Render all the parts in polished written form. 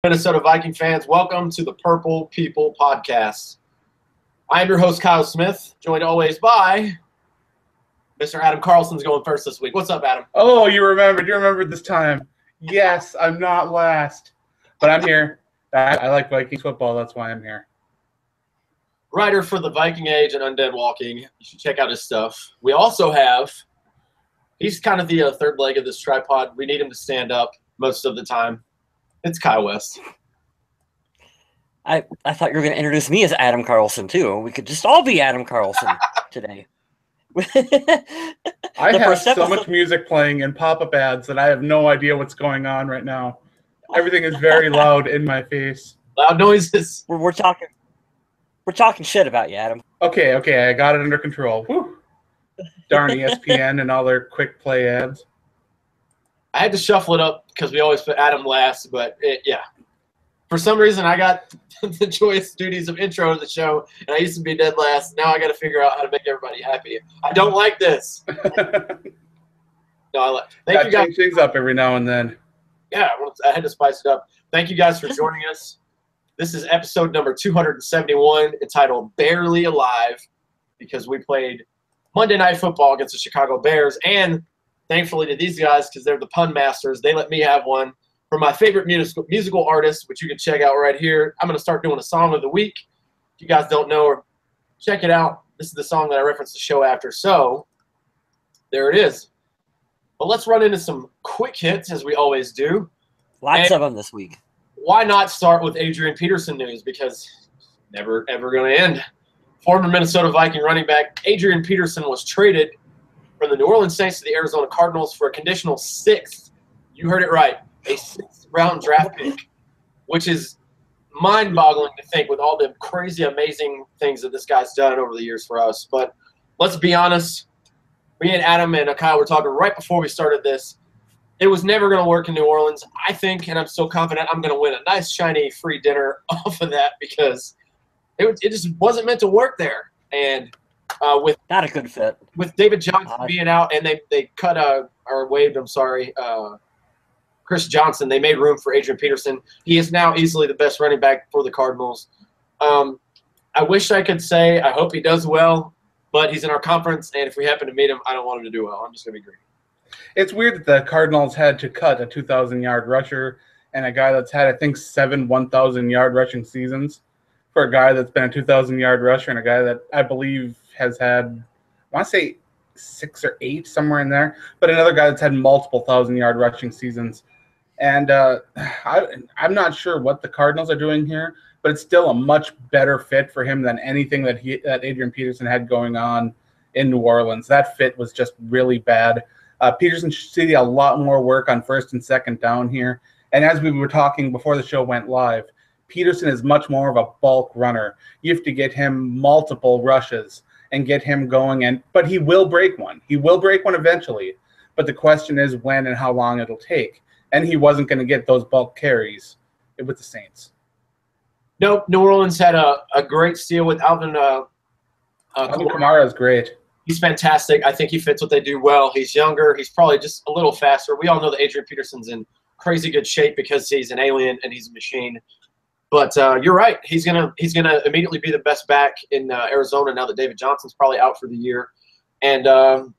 Minnesota Viking fans, welcome to the Purple People Podcast. I am your host, Kyle Smith, joined always by Mr. Adam Carlson's going first this week. What's up, Adam? Oh, you remembered. You remembered this time. Yes, I'm not last, but I'm here. I like Vikings football. That's why I'm here. Writer for the Viking Age and Undead Walking. You should check out his stuff. We also have, he's kind of the third leg of this tripod. We need him to stand up most of the time. It's Kyle West. I thought you were going to introduce me as Adam Carlson, too. We could just all be Adam Carlson today. I have so much music playing and pop-up ads that I have no idea what's going on right now. Everything is very loud in my face. Loud noises. We're talking shit about you, Adam. Okay, I got it under control. Whew. Darn ESPN and all their quick play ads. I had to shuffle it up because we always put Adam last, but yeah. For some reason, I got the choice duties of intro to the show, and I used to be dead last. Now I got to figure out how to make everybody happy. I don't like this. No, thank you guys. Change things up every now and then. Yeah, I had to spice it up. Thank you guys for joining us. This is episode number 271, entitled Barely Alive, because we played Monday Night Football against the Chicago Bears, and thankfully to these guys, because they're the pun masters, they let me have one for my favorite musical artist, which you can check out right here. I'm going to start doing a song of the week. If you guys don't know, check it out. This is the song that I referenced the show after, so there it is. Well, let's run into some quick hits, as we always do. Lots of them this week. Why not start with Adrian Peterson news? Because it's never, ever going to end. Former Minnesota Viking running back Adrian Peterson was traded from the New Orleans Saints to the Arizona Cardinals for a conditional sixth. You heard it right. A sixth-round draft pick, which is mind-boggling to think with all the crazy, amazing things that this guy's done over the years for us. But let's be honest. Me and Adam and Kyle were talking right before we started this. It was never going to work in New Orleans. I think, and I'm so confident, I'm going to win a nice, shiny, free dinner off of that because it just wasn't meant to work there. And with not a good fit. With David Johnson being out, and they cut or waived, Chris Johnson. They made room for Adrian Peterson. He is now easily the best running back for the Cardinals. I wish I could say I hope he does well, but he's in our conference, and if we happen to meet him, I don't want him to do well. I'm just going to be greedy. It's weird that the Cardinals had to cut a 2,000-yard rusher and a guy that's had, I think, 7 1,000-yard rushing seasons for a guy that's been a 2,000-yard rusher and a guy that I believe has had, I want to say 6 or 8, somewhere in there, but another guy that's had multiple 1,000-yard rushing seasons. And I'm not sure what the Cardinals are doing here, but it's still a much better fit for him than anything that Adrian Peterson had going on in New Orleans. That fit was just really bad. Peterson should see a lot more work on first and second down here. And as we were talking before the show went live, Peterson is much more of a bulk runner. You have to get him multiple rushes and get him going. But he will break one. He will break one eventually. But the question is when and how long it'll take. And he wasn't going to get those bulk carries with the Saints. Nope. New Orleans had a great steal with Alvin Kamara is great. He's fantastic. I think he fits what they do well. He's younger. He's probably just a little faster. We all know that Adrian Peterson's in crazy good shape because he's an alien and he's a machine. But you're right. He's gonna immediately be the best back in Arizona now that David Johnson's probably out for the year. And I'm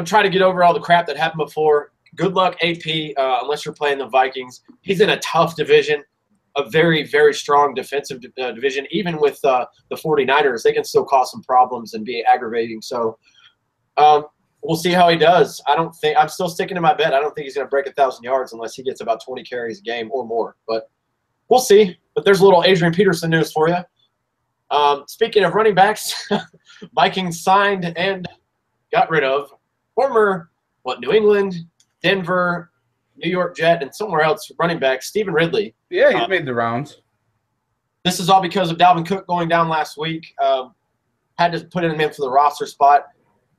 trying to get over all the crap that happened before. Good luck, AP, unless you're playing the Vikings. He's in a tough division, a very, very strong defensive division. Even with the 49ers, they can still cause some problems and be aggravating. So we'll see how he does. I'm still sticking to my bet. I don't think he's going to break 1,000 yards unless he gets about 20 carries a game or more. But we'll see. But there's a little Adrian Peterson news for you. Speaking of running backs, Vikings signed and got rid of former, New England, Denver, New York Jet, and somewhere else running back Stephen Ridley. Yeah, he's made the rounds. This is all because of DALVIN Cook going down last week. Had to put him in for the roster spot.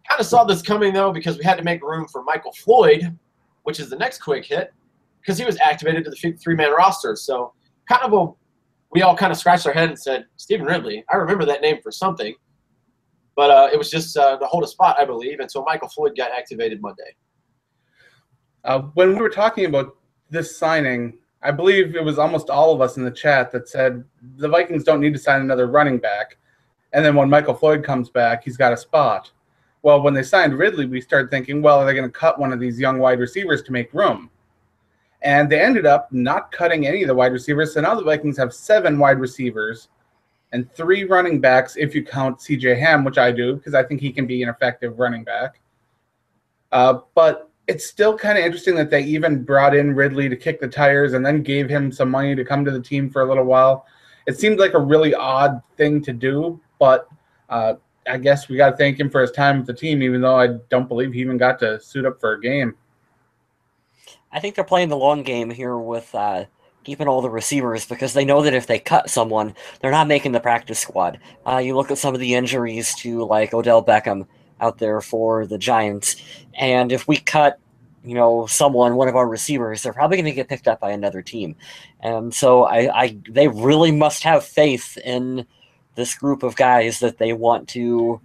Kind of saw this coming, though, because we had to make room for Michael Floyd, which is the next quick hit, because he was activated to the 53-man roster. So we all kind of scratched our head and said, Stephen Ridley, I remember that name for something. But it was just to hold a spot, I believe, and so Michael Floyd got activated Monday. When we were talking about this signing, I believe it was almost all of us in the chat that said the Vikings don't need to sign another running back. And then when Michael Floyd comes back, he's got a spot. Well, when they signed Ridley, we started thinking, well, are they going to cut one of these young wide receivers to make room? And they ended up not cutting any of the wide receivers. So now the Vikings have 7 wide receivers and 3 running backs if you count C.J. Ham, which I do because I think he can be an effective running back. But it's still kind of interesting that they even brought in Ridley to kick the tires and then gave him some money to come to the team for a little while. It seemed like a really odd thing to do, but I guess we got to thank him for his time with the team, even though I don't believe he even got to suit up for a game. I think they're playing the long game here with keeping all the receivers because they know that if they cut someone, they're not making the practice squad. You look at some of the injuries to like Odell Beckham out there for the Giants, and if we cut, one of our receivers, they're probably going to get picked up by another team. And so they really must have faith in this group of guys that they want to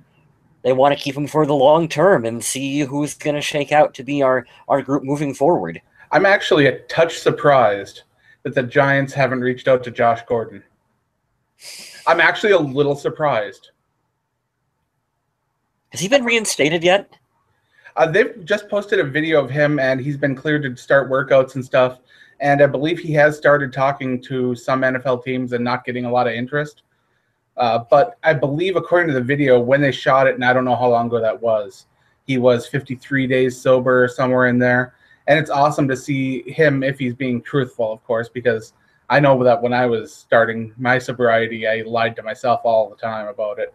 keep them for the long term and see who's going to shake out to be our group moving forward. I'm actually a touch surprised that the Giants haven't reached out to Josh Gordon. I'm actually a little surprised. Has he been reinstated yet? They've just posted a video of him, and he's been cleared to start workouts and stuff. And I believe he has started talking to some NFL teams and not getting a lot of interest. But I believe, according to the video, when they shot it, and I don't know how long ago that was, he was 53 days sober or somewhere in there. And it's awesome to see him, if he's being truthful, of course, because I know that when I was starting my sobriety, I lied to myself all the time about it.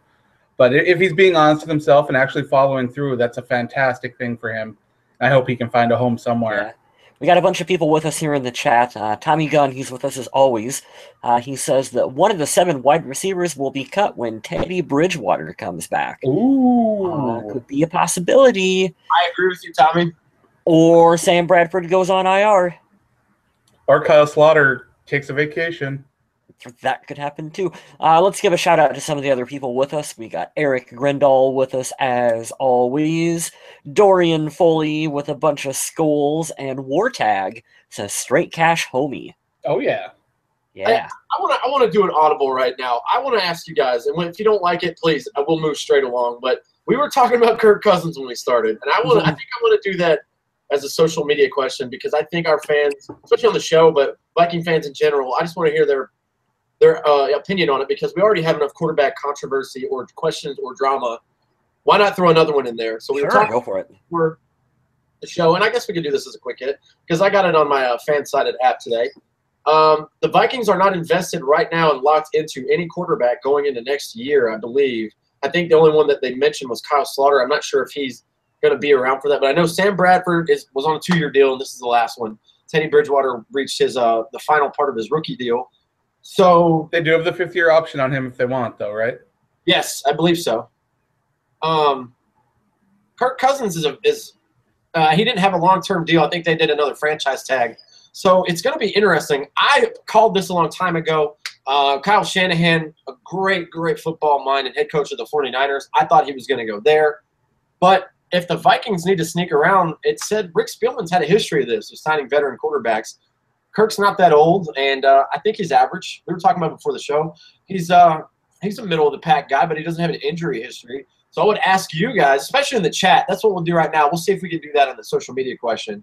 But if he's being honest with himself and actually following through, that's a fantastic thing for him. I hope he can find a home somewhere. Yeah. We got a bunch of people with us here in the chat. Tommy Gunn, he's with us as always. He says that one of the 7 wide receivers will be cut when Teddy Bridgewater comes back. Ooh. Could be a possibility. I agree with you, Tommy. Or Sam Bradford goes on IR. Or Kyle Slaughter takes a vacation. That could happen too. Let's give a shout out to some of the other people with us. We got Eric Grindall with us as always. Dorian Foley with a bunch of skulls, and Wartag says straight cash homie. Oh yeah. Yeah. I want to do an audible right now. I want to ask you guys, and if you don't like it, please, I will move straight along. But we were talking about Kirk Cousins when we started, and I think I want to do that as a social media question because I think our fans, especially on the show, but Viking fans in general, I just want to hear their opinion on it because we already have enough quarterback controversy or questions or drama. Why not throw another one in there? So we were talking go for it. For the show, and I guess we could do this as a quick hit because I got it on my fan-sided app today. The Vikings are not invested right now and locked into any quarterback going into next year, I believe. I think the only one that they mentioned was Kyle Slaughter. I'm not sure if he's going to be around for that, but I know Sam Bradford was on a 2-year deal, and this is the last one. Teddy Bridgewater reached his the final part of his rookie deal. So they do have the 5th-year option on him if they want, though, right? Yes, I believe so. Kirk Cousins he didn't have a long-term deal. I think they did another franchise tag. So it's going to be interesting. I called this a long time ago. Kyle Shanahan, a great football mind and head coach of the 49ers. I thought he was going to go there. But if the Vikings need to sneak around, it said Rick Spielman's had a history of this, of signing veteran quarterbacks. Kirk's not that old, and I think he's average. We were talking about before the show. He's a middle-of-the-pack guy, but he doesn't have an injury history. So I would ask you guys, especially in the chat, that's what we'll do right now. We'll see if we can do that in the social media question.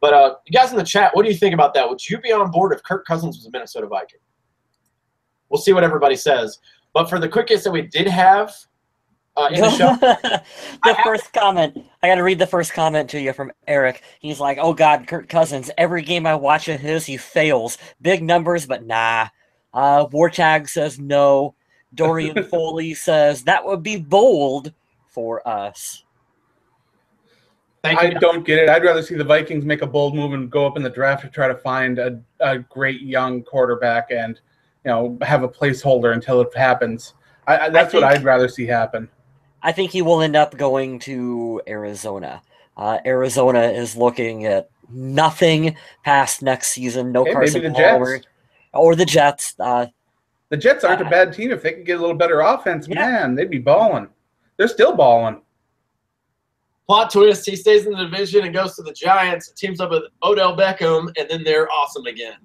But you guys in the chat, what do you think about that? Would you be on board if Kirk Cousins was a Minnesota Viking? We'll see what everybody says. But for the quickest that we did have in the show. First comment. I got to read the first comment to you from Eric. He's like, oh, God, Kirk Cousins, every game I watch of his, he fails. Big numbers, but nah. Wartag says no. Dorian Foley says that would be bold for us. I don't get it. I'd rather see the Vikings make a bold move and go up in the draft to try to find a great young quarterback and have a placeholder until it happens. That's what I'd rather see happen. I think he will end up going to Arizona. Arizona is looking at nothing past next season. No Carson maybe the Palmer Jets. Or the Jets. The Jets aren't a bad team. If they could get a little better offense, man, they'd be balling. They're still balling. Plot twist, he stays in the division and goes to the Giants, teams up with Odell Beckham, and then they're awesome again.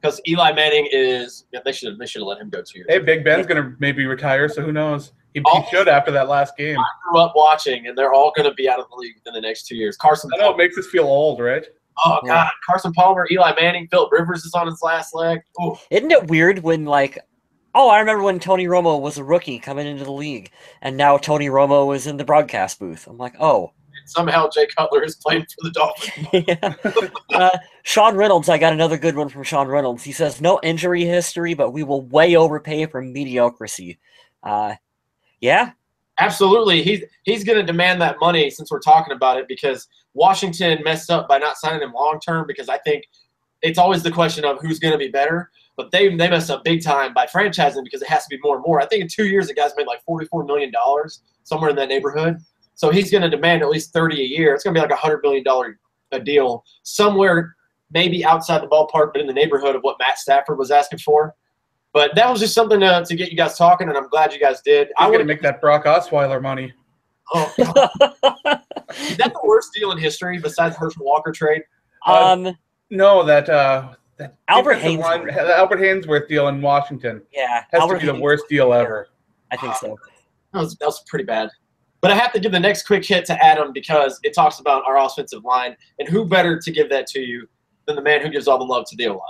because Eli Manning is. Yeah, they should have let him go 2 years. Hey, Big Ben's gonna maybe retire, so who knows? He should after that last game. I grew up watching, and they're all going to be out of the league within the next 2 years. Carson. I know it makes us feel old, right? Oh God, Carson Palmer, Eli Manning, Philip Rivers is on his last leg. Ooh. Isn't it weird when I remember when Tony Romo was a rookie coming into the league, and now Tony Romo is in the broadcast booth. I'm like, oh. And somehow Jay Cutler is playing for the Dolphins. Yeah. Sean Reynolds, I got another good one from Sean Reynolds. He says, no injury history, but we will way overpay for mediocrity. Yeah. Absolutely. He's going to demand that money since we're talking about it, because Washington messed up by not signing him long-term, because I think it's always the question of who's going to be better. But they messed up big time by franchising, because it has to be more and more. I think in 2 years the guy's made like $44 million, somewhere in that neighborhood. So he's going to demand at least $30 a year. It's going to be like $100 million a deal, somewhere maybe outside the ballpark, but in the neighborhood of what Matt Stafford was asking for. But that was just something to get you guys talking, and I'm glad you guys did. I'm going to make that Brock Osweiler money. Oh, God. Is that the worst deal in history besides the Herschel Walker trade? No, that Albert Haynesworth deal in Washington. Yeah, has to be the worst deal ever. I think so. That was pretty bad. But I have to give the next quick hit to Adam, because it talks about our offensive line, and who better to give that to you than the man who gives all the love to the O-line.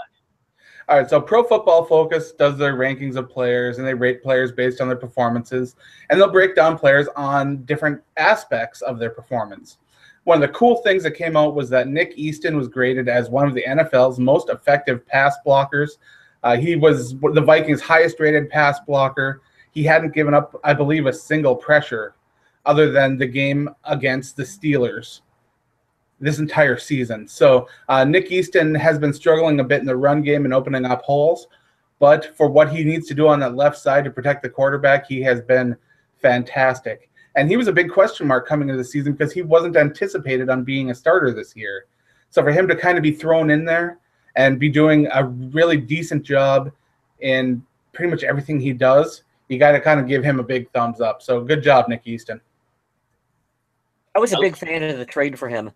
All right, so Pro Football Focus does their rankings of players, and they rate players based on their performances, and they'll break down players on different aspects of their performance. One of the cool things that came out was that Nick Easton was graded as one of the NFL's most effective pass blockers. He was the Vikings' highest-rated pass blocker. He hadn't given up, I believe, a single pressure other than the game against the Steelers this entire season. So Nick Easton has been struggling a bit in the run game and opening up holes, but for what he needs to do on that left side to protect the quarterback, he has been fantastic. And he was a big question mark coming into the season because he wasn't anticipated on being a starter this year. So for him to kind of be thrown in there and be doing a really decent job in pretty much everything he does, you got to kind of give him a big thumbs up. So good job, Nick Easton. I was a big fan of the trade for him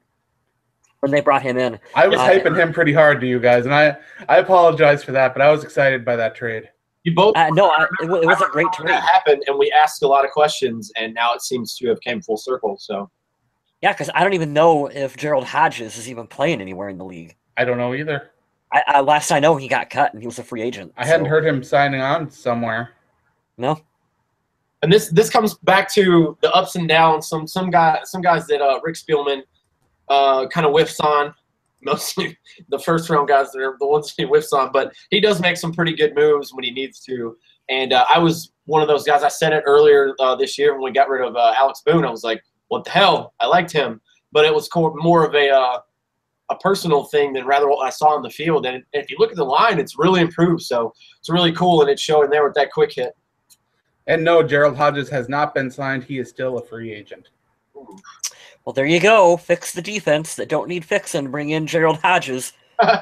when they brought him in. I was hyping him pretty hard to you guys, and I apologize for that, but I was excited by that trade. You both it was a great trade. That happened, and we asked a lot of questions, and now it seems to have came full circle. So, yeah, because I don't even know if Gerald Hodges is even playing anywhere in the league. I don't know either. Last I know, he got cut, and he was a free agent. I hadn't heard him signing on somewhere. No. And this comes back to the ups and downs. Some guys that Rick Spielman kind of whiffs on. Mostly the first round guys that are the ones he whiffs on, but he does make some pretty good moves when he needs to. And I was one of those guys. I said it earlier this year when we got rid of Alex Boone. I was like, "What the hell?" I liked him, but it was more of a personal thing than rather what I saw on the field. And if you look at the line, it's really improved. So it's really cool, and it's showing there with that quick hit. And no, Gerald Hodges has not been signed. He is still a free agent. Ooh. Well, there you go. Fix the defense that don't need fixing. Bring in Gerald Hodges. So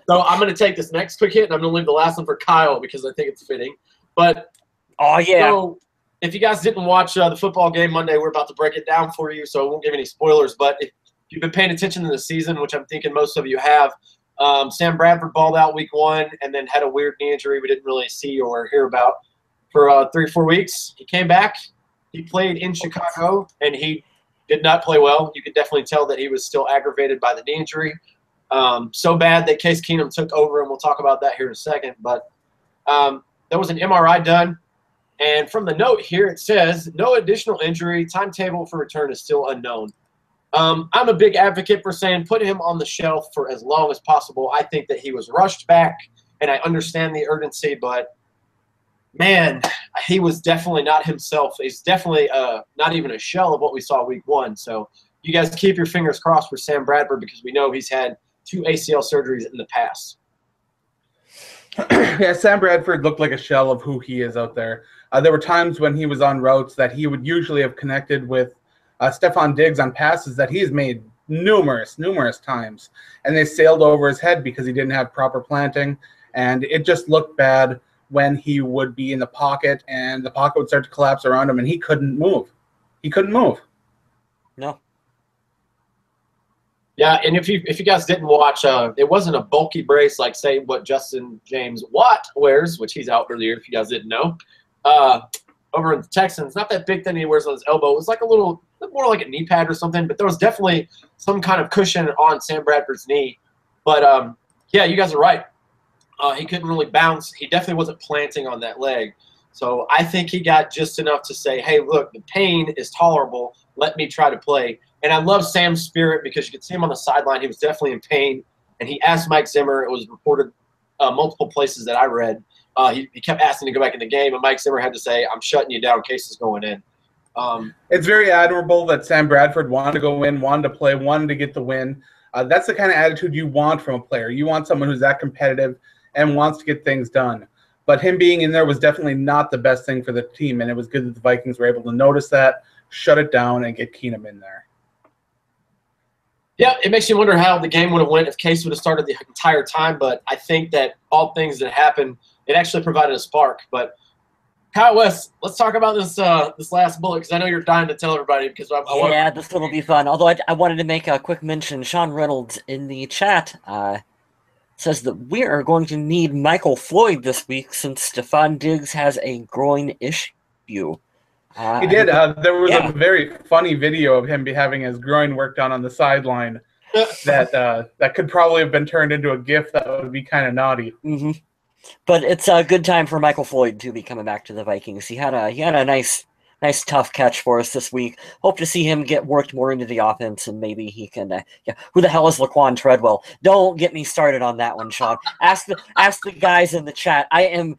I'm going to take this next quick hit, and I'm going to leave the last one for Kyle because I think it's fitting. But oh yeah. So if you guys didn't watch the football game Monday, we're about to break it down for you, so I won't give any spoilers. But if you've been paying attention to the season, which I'm thinking most of you have, Sam Bradford balled out week 1 and then had a weird knee injury we didn't really see or hear about for 3 or 4 weeks. He came back. He played in Chicago, and he did not play well. You could definitely tell that he was still aggravated by the knee injury. So bad that Case Keenum took over, and we'll talk about that here in a second. But there was an MRI done, and from the note here it says, no additional injury. Timetable for return is still unknown. I'm a big advocate for saying put him on the shelf for as long as possible. I think that he was rushed back, and I understand the urgency, but man, he was definitely not himself. He's definitely not even a shell of what we saw week 1. So you guys keep your fingers crossed for Sam Bradford because we know he's had 2 ACL surgeries in the past. Yeah, Sam Bradford looked like a shell of who he is out there. There were times when he was on routes that he would usually have connected with Stephon Diggs on passes that he's made numerous times. And they sailed over his head because he didn't have proper planting. And it just looked bad when he would be in the pocket and the pocket would start to collapse around him and he couldn't move. He couldn't move. No. Yeah, and if you guys didn't watch, it wasn't a bulky brace like say what Justin James Watt wears, which he's out earlier. If you guys didn't know, over in the Texans, not that big thing he wears on his elbow. It was like a little more like a knee pad or something, but there was definitely some kind of cushion on Sam Bradford's knee. But yeah, you guys are right. He couldn't really bounce. He definitely wasn't planting on that leg. So I think he got just enough to say, hey, look, the pain is tolerable. Let me try to play. And I love Sam's spirit because you could see him on the sideline. He was definitely in pain. And he asked Mike Zimmer. It was reported multiple places that I read. He kept asking to go back in the game, and Mike Zimmer had to say, I'm shutting you down. Case is going in. It's very admirable that Sam Bradford wanted to go in, wanted to play, wanted to get the win. That's the kind of attitude you want from a player. You want someone who's that competitive and wants to get things done. But him being in there was definitely not the best thing for the team, and it was good that the Vikings were able to notice that, shut it down, and get Keenum in there. Yeah, it makes you wonder how the game would have went if Case would have started the entire time, but I think that all things that happened, it actually provided a spark. But Kyle West, let's talk about this this last bullet because I know you're dying to tell everybody because yeah, this one will be fun. Although I wanted to make a quick mention. Sean Reynolds in the chat says that we are going to need Michael Floyd this week since Stephon Diggs has a groin issue. He did. There was a very funny video of him having his groin worked on the sideline that could probably have been turned into a GIF that would be kind of naughty. Mm-hmm. But it's a good time for Michael Floyd to be coming back to the Vikings. He had a nice tough catch for us this week. Hope to see him get worked more into the offense, and maybe he can. Who the hell is Laquan Treadwell? Don't get me started on that one, Sean. Ask the guys in the chat. I am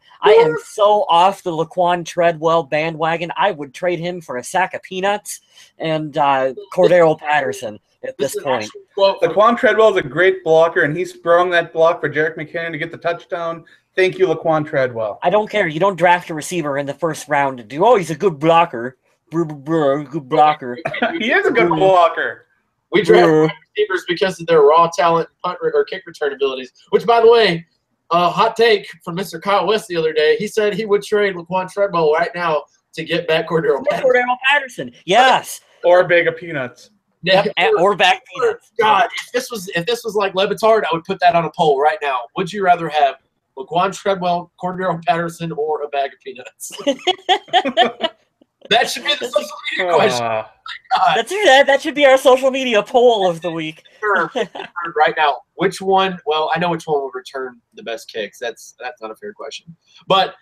so off the Laquan Treadwell bandwagon. I would trade him for a sack of peanuts and Cordero Patterson at this point. Laquan Treadwell is a great blocker, and he sprung that block for Jerick McKinnon to get the touchdown. Thank you, Laquan Treadwell. I don't care. You don't draft a receiver in the first round to do, oh, he's a good blocker. Good blocker. He is a good blocker. We draft receivers because of their raw talent, punt or kick return abilities. Which, by the way, hot take from Mr. Kyle West the other day. He said he would trade Laquan Treadwell right now to get back Cordero Patterson. Yes. Or a bag of peanuts. Yeah, or back peanuts. God, if this was like Le Batard, I would put that on a poll right now. Would you rather have Laquan Treadwell, Cordero Patterson, or a bag of peanuts? That should be the social media question. That should be our social media poll of the week. Sure. Right now, which one? Well, I know which one will return the best kicks. That's not a fair question, but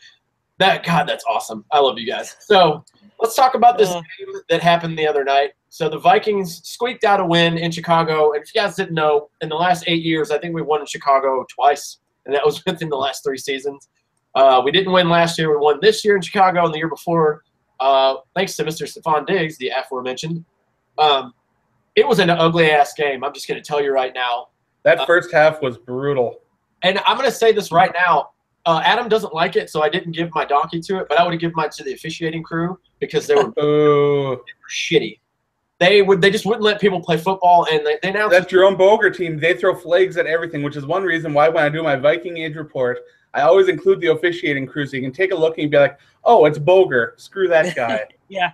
that's awesome. I love you guys. So let's talk about this game that happened the other night. So the Vikings squeaked out a win in Chicago, and if you guys didn't know, in the last 8 years, I think we won in Chicago twice, and that was within the last 3 seasons. We didn't win last year. We won this year in Chicago and the year before. Thanks to Mr. Stephon Diggs, the aforementioned. It was an ugly-ass game. I'm just going to tell you right now. That first half was brutal. And I'm going to say this right now. Adam doesn't like it, so I didn't give my donkey to it, but I would have given mine to the officiating crew because they were, they were shitty. They just wouldn't let people play football, and they announced that Jerome Boger team. They throw flags at everything, which is one reason why when I do my Viking age report, I always include the officiating crew so you can take a look and be like, oh, it's Boger. Screw that guy. Yeah.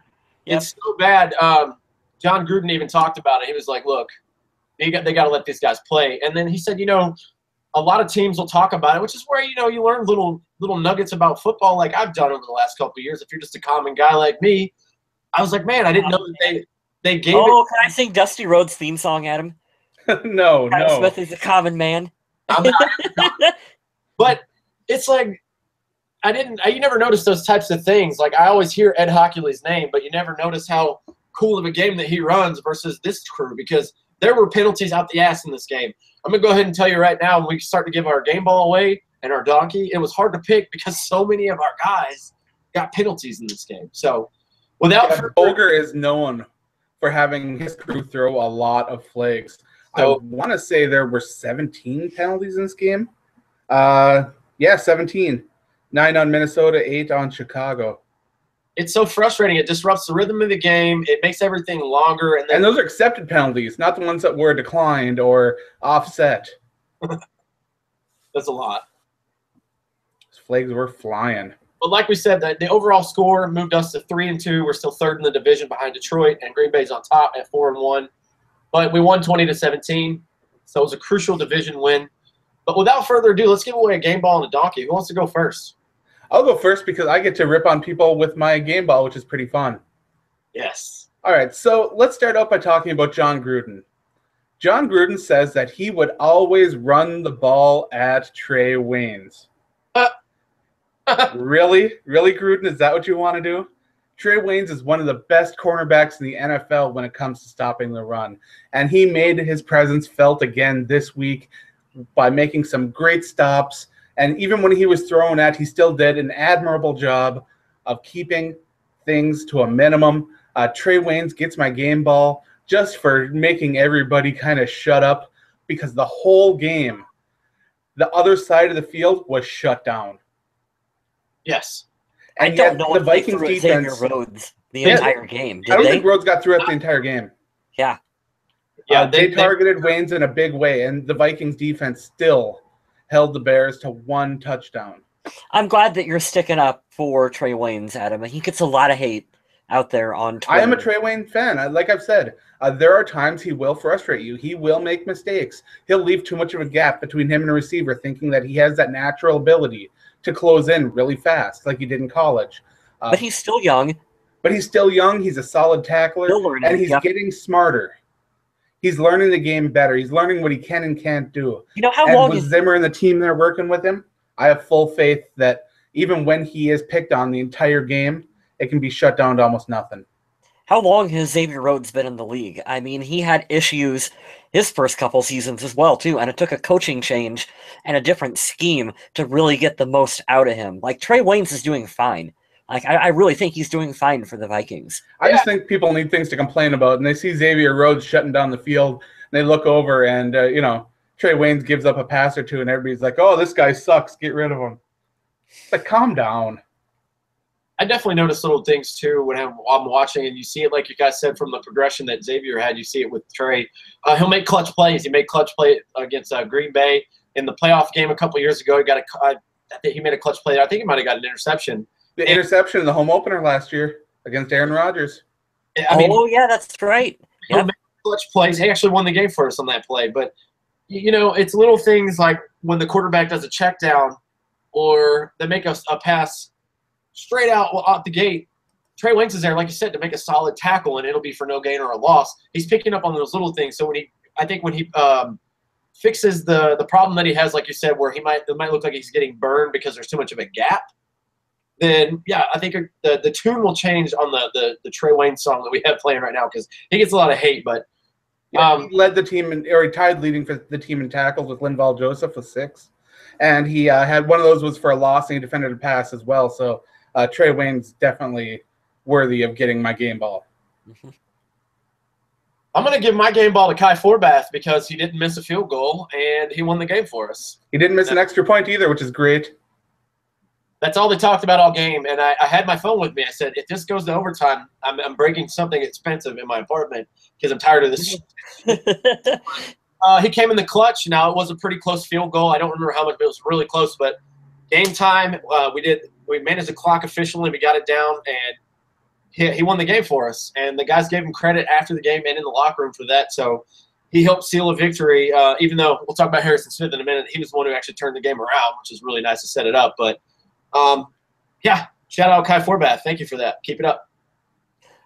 It's so bad. John Gruden even talked about it. He was like, look, they got to let these guys play. And then he said, a lot of teams will talk about it, which is where, you learn little nuggets about football like I've done over the last couple of years. If you're just a common guy like me, I was like, man, I didn't know that they gave it. Oh, can I sing Dusty Rhodes' theme song, Adam? No. Smith is a common man. But it's like, you never notice those types of things. Like, I always hear Ed Hockley's name, but you never notice how cool of a game that he runs versus this crew, because there were penalties out the ass in this game. I'm going to go ahead and tell you right now, when we start to give our game ball away and our donkey, it was hard to pick because so many of our guys got penalties in this game. So, Boger is known for having his crew throw a lot of flags. So, I want to say there were 17 penalties in this game. 17. 9 on Minnesota, 8 on Chicago. It's so frustrating. It disrupts the rhythm of the game. It makes everything longer. And those are accepted penalties, not the ones that were declined or offset. That's a lot. Those flags were flying. But like we said, the overall score moved us to 3-2. We're still third in the division behind Detroit, and Green Bay's on top at 4-1. but we won 20-17, so it was a crucial division win. But without further ado, let's give away a game ball and a donkey. Who wants to go first? I'll go first because I get to rip on people with my game ball, which is pretty fun. Yes. All right, so let's start out by talking about John Gruden. John Gruden says that he would always run the ball at Trey Waynes. Really? Really, Gruden? Is that what you want to do? Trey Waynes is one of the best cornerbacks in the NFL when it comes to stopping the run. And he made his presence felt again this week by making some great stops. And even when he was thrown at, he still did an admirable job of keeping things to a minimum. Trey Waynes gets my game ball just for making everybody kind of shut up because the whole game, the other side of the field was shut down. Yes. And I don't know the if Vikings they threw defense, Xavier Rhodes the entire game. Did I don't they? think Rhodes got through it the entire game. Yeah. Yeah, they targeted Waynes in a big way, and the Vikings defense still held the Bears to 1 touchdown. I'm glad that you're sticking up for Trey Waynes, Adam. He gets a lot of hate out there on Twitter. I am a Trey Waynes fan. Like I've said, there are times he will frustrate you. He will make mistakes. He'll leave too much of a gap between him and a receiver, thinking that he has that natural ability to close in really fast, like he did in college. But he's still young. But he's still young. He's a solid tackler, and he's getting smarter. He's learning the game better. He's learning what he can and can't do. You know, how long with is Zimmer and the team there working with him, I have full faith that even when he is picked on the entire game, it can be shut down to almost nothing. How long has Xavier Rhodes been in the league? I mean, he had issues his first couple seasons as well, too, and it took a coaching change and a different scheme to really get the most out of him. Like, Trey Waynes is doing fine. Like, I really think he's doing fine for the Vikings. I just think people need things to complain about, and they see Xavier Rhodes shutting down the field, and they look over, and, Trey Waynes gives up a pass or two, and everybody's like, oh, this guy sucks, get rid of him. It's like, calm down. I definitely notice little things, too, when I'm watching, and you see it, like you guys said, from the progression that Xavier had. You see it with Trey. He'll make clutch plays. He made clutch play against Green Bay in the playoff game a couple years ago. I think he made a clutch play. I think he might have got an interception. The interception in the home opener last year against Aaron Rodgers. Oh, yeah, that's right. He'll make clutch plays. He actually won the game for us on that play. But, it's little things like when the quarterback does a check down or they make a pass straight out the gate. Trey Waynes is there, like you said, to make a solid tackle, and it'll be for no gain or a loss. He's picking up on those little things. So when he fixes the problem that he has, like you said, where it might look like he's getting burned because there's too much of a gap, then yeah, I think the tune will change on the Trey Waynes song that we have playing right now because he gets a lot of hate. But he led the team, or he tied leading for the team in tackles with Linval Joseph with 6, and he had one of those was for a loss, and he defended a pass as well. So Trey Waynes definitely worthy of getting my game ball. I'm going to give my game ball to Kai Forbath because he didn't miss a field goal and he won the game for us. He didn't miss an extra point either, which is great. That's all they talked about all game, and I had my phone with me. I said, if this goes to overtime, I'm breaking something expensive in my apartment because I'm tired of this. He came in the clutch. Now, it was a pretty close field goal. I don't remember how much, but it was really close. But game time, we managed the clock efficiently. We got it down, and he won the game for us. And the guys gave him credit after the game and in the locker room for that. So he helped seal a victory, even though we'll talk about Harrison Smith in a minute. He was the one who actually turned the game around, which is really nice to set it up. But yeah, shout out Kai Forbath. Thank you for that. Keep it up.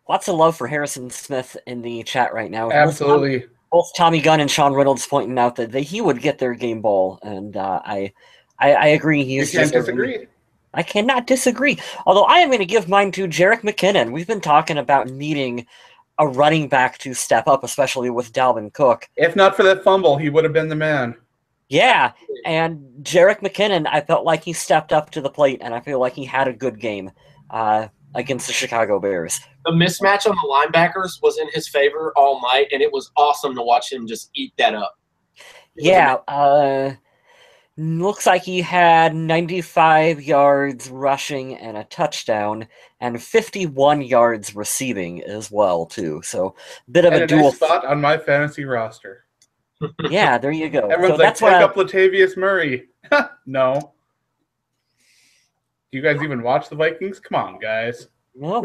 Lots of love for Harrison Smith in the chat right now. Absolutely. Both Tommy Gunn and Sean Reynolds pointing out that he would get their game ball, and I agree. You can't disagree. I cannot disagree. Although I am going to give mine to Jerick McKinnon. We've been talking about needing a running back to step up, especially with DALVIN Cook. If not for that fumble, he would have been the man. Yeah, and Jerick McKinnon, I felt like he stepped up to the plate, and I feel like he had a good game against the Chicago Bears. The mismatch on the linebackers was in his favor all night, and it was awesome to watch him just eat that up. Yeah, looks like he had 95 yards rushing and a touchdown, and 51 yards receiving as well, too. So, bit of a dual nice spot on my fantasy roster. Yeah, there you go. Everyone's like, take up Latavius Murray. No. Do you guys even watch the Vikings? Come on, guys. No.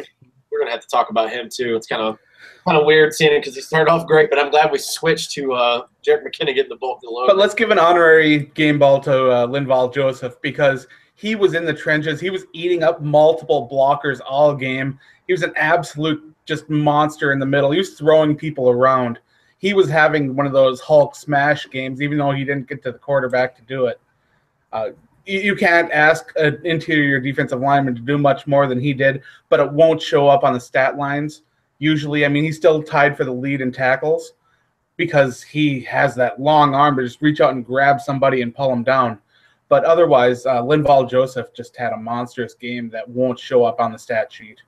We're going to have to talk about him, too. It's kind of Kind of weird seeing it because he started off great, but I'm glad we switched to Jarek McKinnon getting the bulk of the load. But let's give an honorary game ball to Linval Joseph because he was in the trenches. He was eating up multiple blockers all game. He was an absolute just monster in the middle. He was throwing people around. He was having one of those Hulk smash games, even though he didn't get to the quarterback to do it. You can't ask an interior defensive lineman to do much more than he did, but it won't show up on the stat lines. Usually, I mean, he's still tied for the lead in tackles because he has that long arm to just reach out and grab somebody and pull him down. But otherwise, Linval Joseph just had a monstrous game that won't show up on the stat sheet.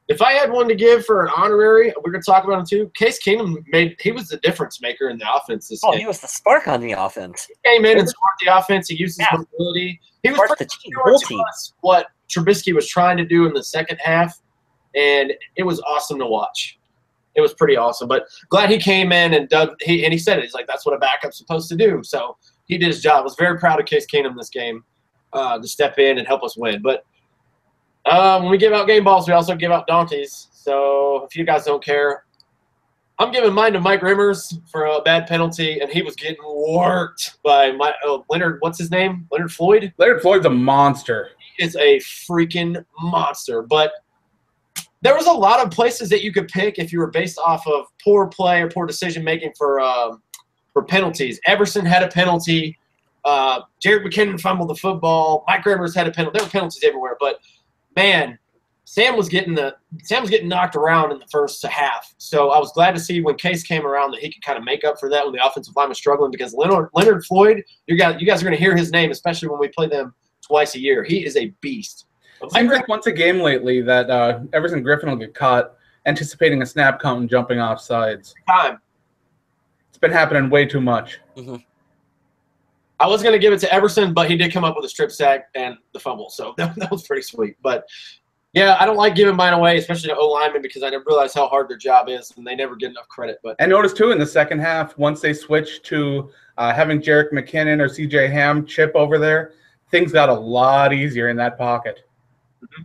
If I had one to give for an honorary, we're going to talk about him too. Case Keenum he was the difference maker in the offense this game. He was the spark on the offense. He came in and sparked the offense. He used his mobility. He was the whole team. What Trubisky was trying to do in the second half, and it was awesome to watch. It was pretty awesome. But glad he came in and he said it. He's like, that's what a backup's supposed to do. So he did his job. I was very proud of Case Keenum this game to step in and help us win. But when we give out game balls, we also give out donkeys. So if you guys don't care, I'm giving mine to Mike Rimmers for a bad penalty, and he was getting worked by Leonard. What's his name? Leonard Floyd? Leonard Floyd's a monster. He is a freaking monster. But there was a lot of places that you could pick if you were based off of poor play or poor decision-making for penalties. Everson had a penalty. Jarek McKinnon fumbled the football. Mike Rimmers had a penalty. There were penalties everywhere, but man, Sam was getting knocked around in the first half. So I was glad to see when Case came around that he could kind of make up for that when the offensive line was struggling because Leonard Floyd, you guys are going to hear his name, especially when we play them twice a year. He is a beast. Seems like once a game lately that Everson Griffin will get caught anticipating a snap count and jumping off sides. It's been happening way too much. Mm-hmm. I was going to give it to Everson, but he did come up with a strip sack and the fumble, so that was pretty sweet. But, yeah, I don't like giving mine away, especially to O-linemen, because I never realize how hard their job is, and they never get enough credit. But and notice, too, in the second half, once they switched to having Jarek McKinnon or C.J. Ham chip over there, things got a lot easier in that pocket. Mm-hmm.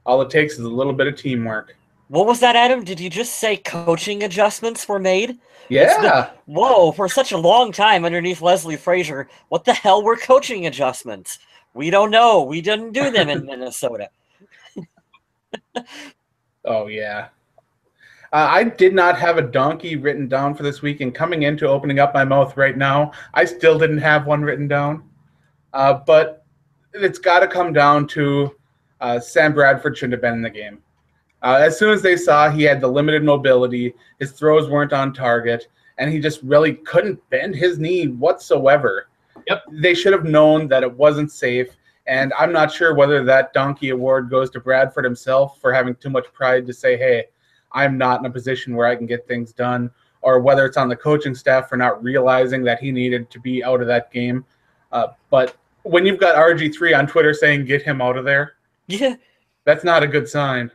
All it takes is a little bit of teamwork. What was that, Adam? Did you just say coaching adjustments were made? Yeah. Whoa, for such a long time underneath Leslie Frazier, what the hell were coaching adjustments? We don't know. We didn't do them in Minnesota. Oh, yeah. I did not have a donkey written down for this week, and coming into opening up my mouth right now, I still didn't have one written down. But it's got to come down to Sam Bradford shouldn't have been in the game. As soon as they saw he had the limited mobility, his throws weren't on target, and he just really couldn't bend his knee whatsoever. Yep. They should have known that it wasn't safe, and I'm not sure whether that donkey award goes to Bradford himself for having too much pride to say, hey, I'm not in a position where I can get things done, or whether it's on the coaching staff for not realizing that he needed to be out of that game. But when you've got RG3 on Twitter saying, get him out of there, that's not a good sign.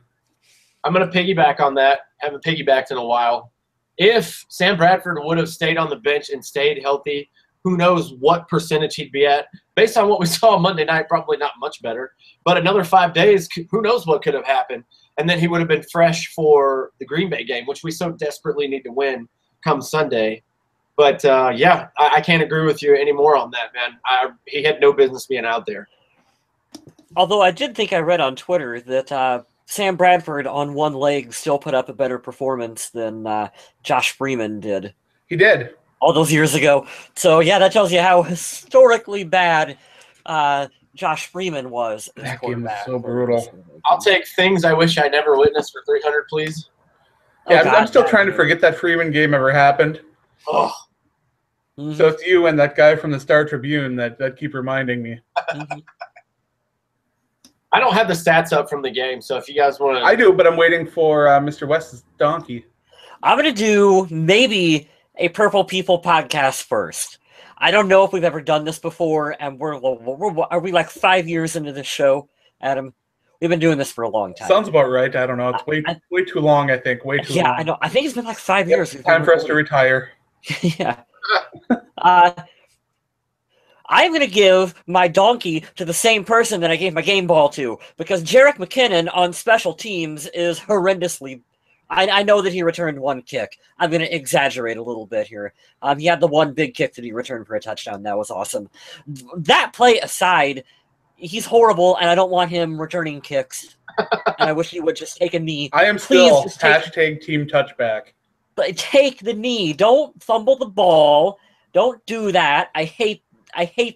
I'm going to piggyback on that. Haven't piggybacked in a while. If Sam Bradford would have stayed on the bench and stayed healthy, who knows what percentage he'd be at. Based on what we saw Monday night, probably not much better. But another 5 days, who knows what could have happened. And then he would have been fresh for the Green Bay game, which we so desperately need to win come Sunday. But, yeah, I can't agree with you anymore on that, man. He had no business being out there. Although I did think I read on Twitter that Sam Bradford on one leg still put up a better performance than Josh Freeman did. He did. All those years ago. So, yeah, that tells you how historically bad Josh Freeman was. That game was so brutal. I'll take things I wish I never witnessed for 300, please. Yeah, I'm still trying to forget that Freeman game ever happened. Oh. Mm-hmm. So it's you and that guy from the Star Tribune that keep reminding me. Mm-hmm. I don't have the stats up from the game, so if you guys want to... I do, but I'm waiting for Mr. West's donkey. I'm going to do maybe a Purple People podcast first. I don't know if we've ever done this before, and are we like 5 years into this show, Adam? We've been doing this for a long time. Sounds about right. I don't know. It's way too long, I think. Way too long. Yeah, I know. I think it's been like 5 years. Time for us to retire. Yeah. I'm going to give my donkey to the same person that I gave my game ball to, because Jarek McKinnon on special teams is horrendously I know that he returned one kick. I'm going to exaggerate a little bit here. He had the one big kick that he returned for a touchdown. That was awesome. That play aside, he's horrible, and I don't want him returning kicks. And I wish he would just take a knee. I am still hashtag team touchback. But take the knee. Don't fumble the ball. Don't do that. I hate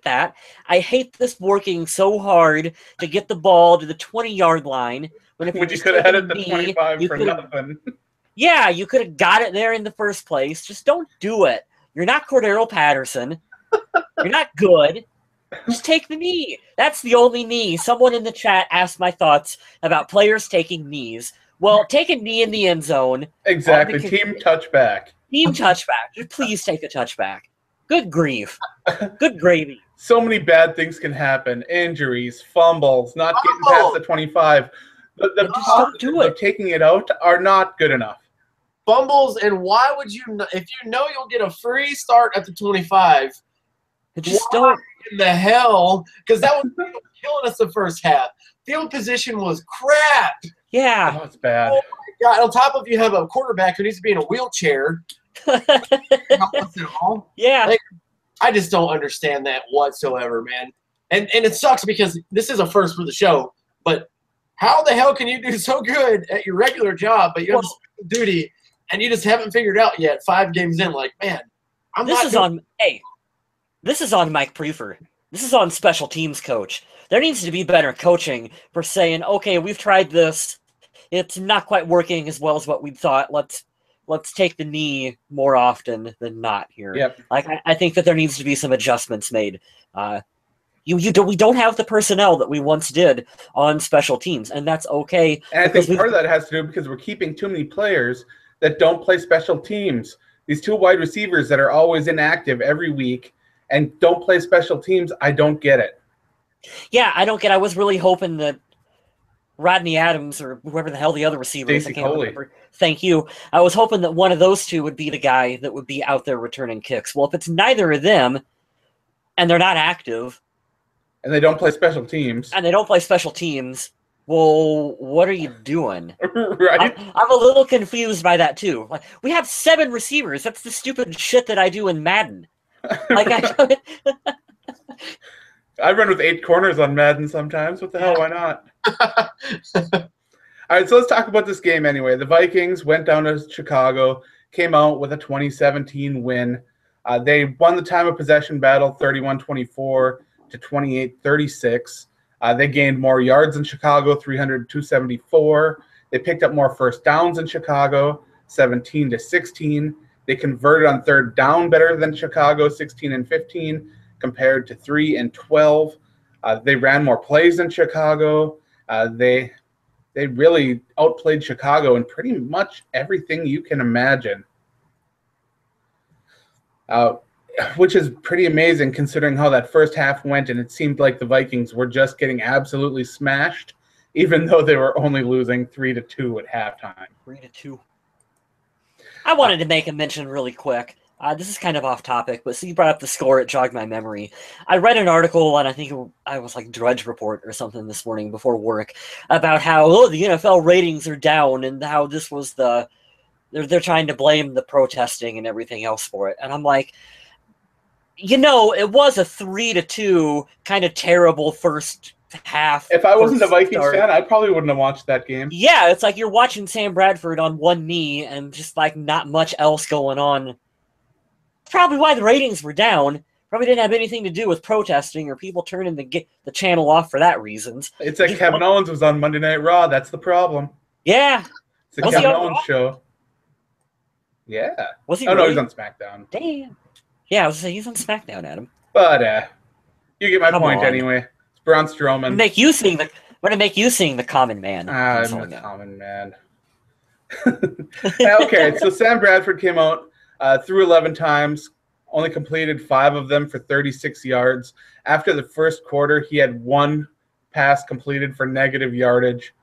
that. I hate this working so hard to get the ball to the 20-yard line. When if you could have had it to 25 for nothing. Yeah, you could have got it there in the first place. Just don't do it. You're not Cordero Patterson. You're not good. Just take the knee. That's the only knee. Someone in the chat asked my thoughts about players taking knees. Well, take a knee in the end zone. Exactly. Team touchback. Team touchback. Just please take a touchback. Good grief. Good gravy. So many bad things can happen. Injuries, fumbles, not getting past the 25. The just don't do it. Taking it out are not good enough. Fumbles, and why would you, if you know you'll get a free start at the 25, just don't. In the hell? Because that was killing us the first half. Field position was crap. Yeah. Oh, it's bad. Oh my God. On top of you have a quarterback who needs to be in a wheelchair. Yeah. Like, I just don't understand that whatsoever, man. And it sucks because this is a first for the show, but how the hell can you do so good at your regular job, but you have duty, and you just haven't figured out yet 5 games in, like, man, this is on Mike Prefer. This is on special teams coach. There needs to be better coaching for saying, okay, we've tried this. It's not quite working as well as what we thought. Let's take the knee more often than not here. Yep. Like I think that there needs to be some adjustments made. We don't have the personnel that we once did on special teams, and that's okay. And I think part of that has to do because we're keeping too many players that don't play special teams. These 2 wide receivers that are always inactive every week and don't play special teams, I don't get it. Yeah, I don't get it. I was really hoping that Rodney Adams or whoever the hell the other receiver is, I can't remember. Thank you. I was hoping that one of those 2 would be the guy that would be out there returning kicks. Well, if it's neither of them and they're not active, and they don't play special teams. Well, what are you doing? Right? I'm a little confused by that, too. Like, we have 7 receivers. That's the stupid shit that I do in Madden. Like, I run with 8 corners on Madden sometimes. What the hell? Why not? All right, so let's talk about this game anyway. The Vikings went down to Chicago, came out with a 2017 win. They won the time of possession battle 31-24 to 28-36. They gained more yards in Chicago, 300-274. They picked up more first downs in Chicago, 17-16. They converted on third down better than Chicago, 16-15, compared to 3-12. They ran more plays than Chicago. They really outplayed Chicago in pretty much everything you can imagine. Which is pretty amazing considering how that first half went, and it seemed like the Vikings were just getting absolutely smashed, even though they were only losing 3-2 at halftime. 3-2. I wanted to make a mention really quick. This is kind of off topic, but so you brought up the score, it jogged my memory. I read an article, and I think I was like Drudge Report or something this morning before work, about how the NFL ratings are down and how this was they're trying to blame the protesting and everything else for it. And I'm like, it was a 3-2 kind of terrible first half. If I wasn't a Vikings fan, I probably wouldn't have watched that game. Yeah, it's like you're watching Sam Bradford on one knee and just like not much else going on. Probably why the ratings were down. Probably didn't have anything to do with protesting or people turning the channel off for that reasons. It's like Kevin Owens was on Monday Night Raw. That's the problem. Yeah. It's the Kevin Owens show. Yeah. Was he? Oh, no, he's on SmackDown. Damn. Yeah, I was saying he's on SmackDown, Adam. But you get my point anyway. It's Braun Strowman. I'm gonna make you sing the common man. I'm the common man. Okay, so Sam Bradford came out, threw 11 times, only completed 5 of them for 36 yards. After the first quarter, he had 1 pass completed for negative yardage,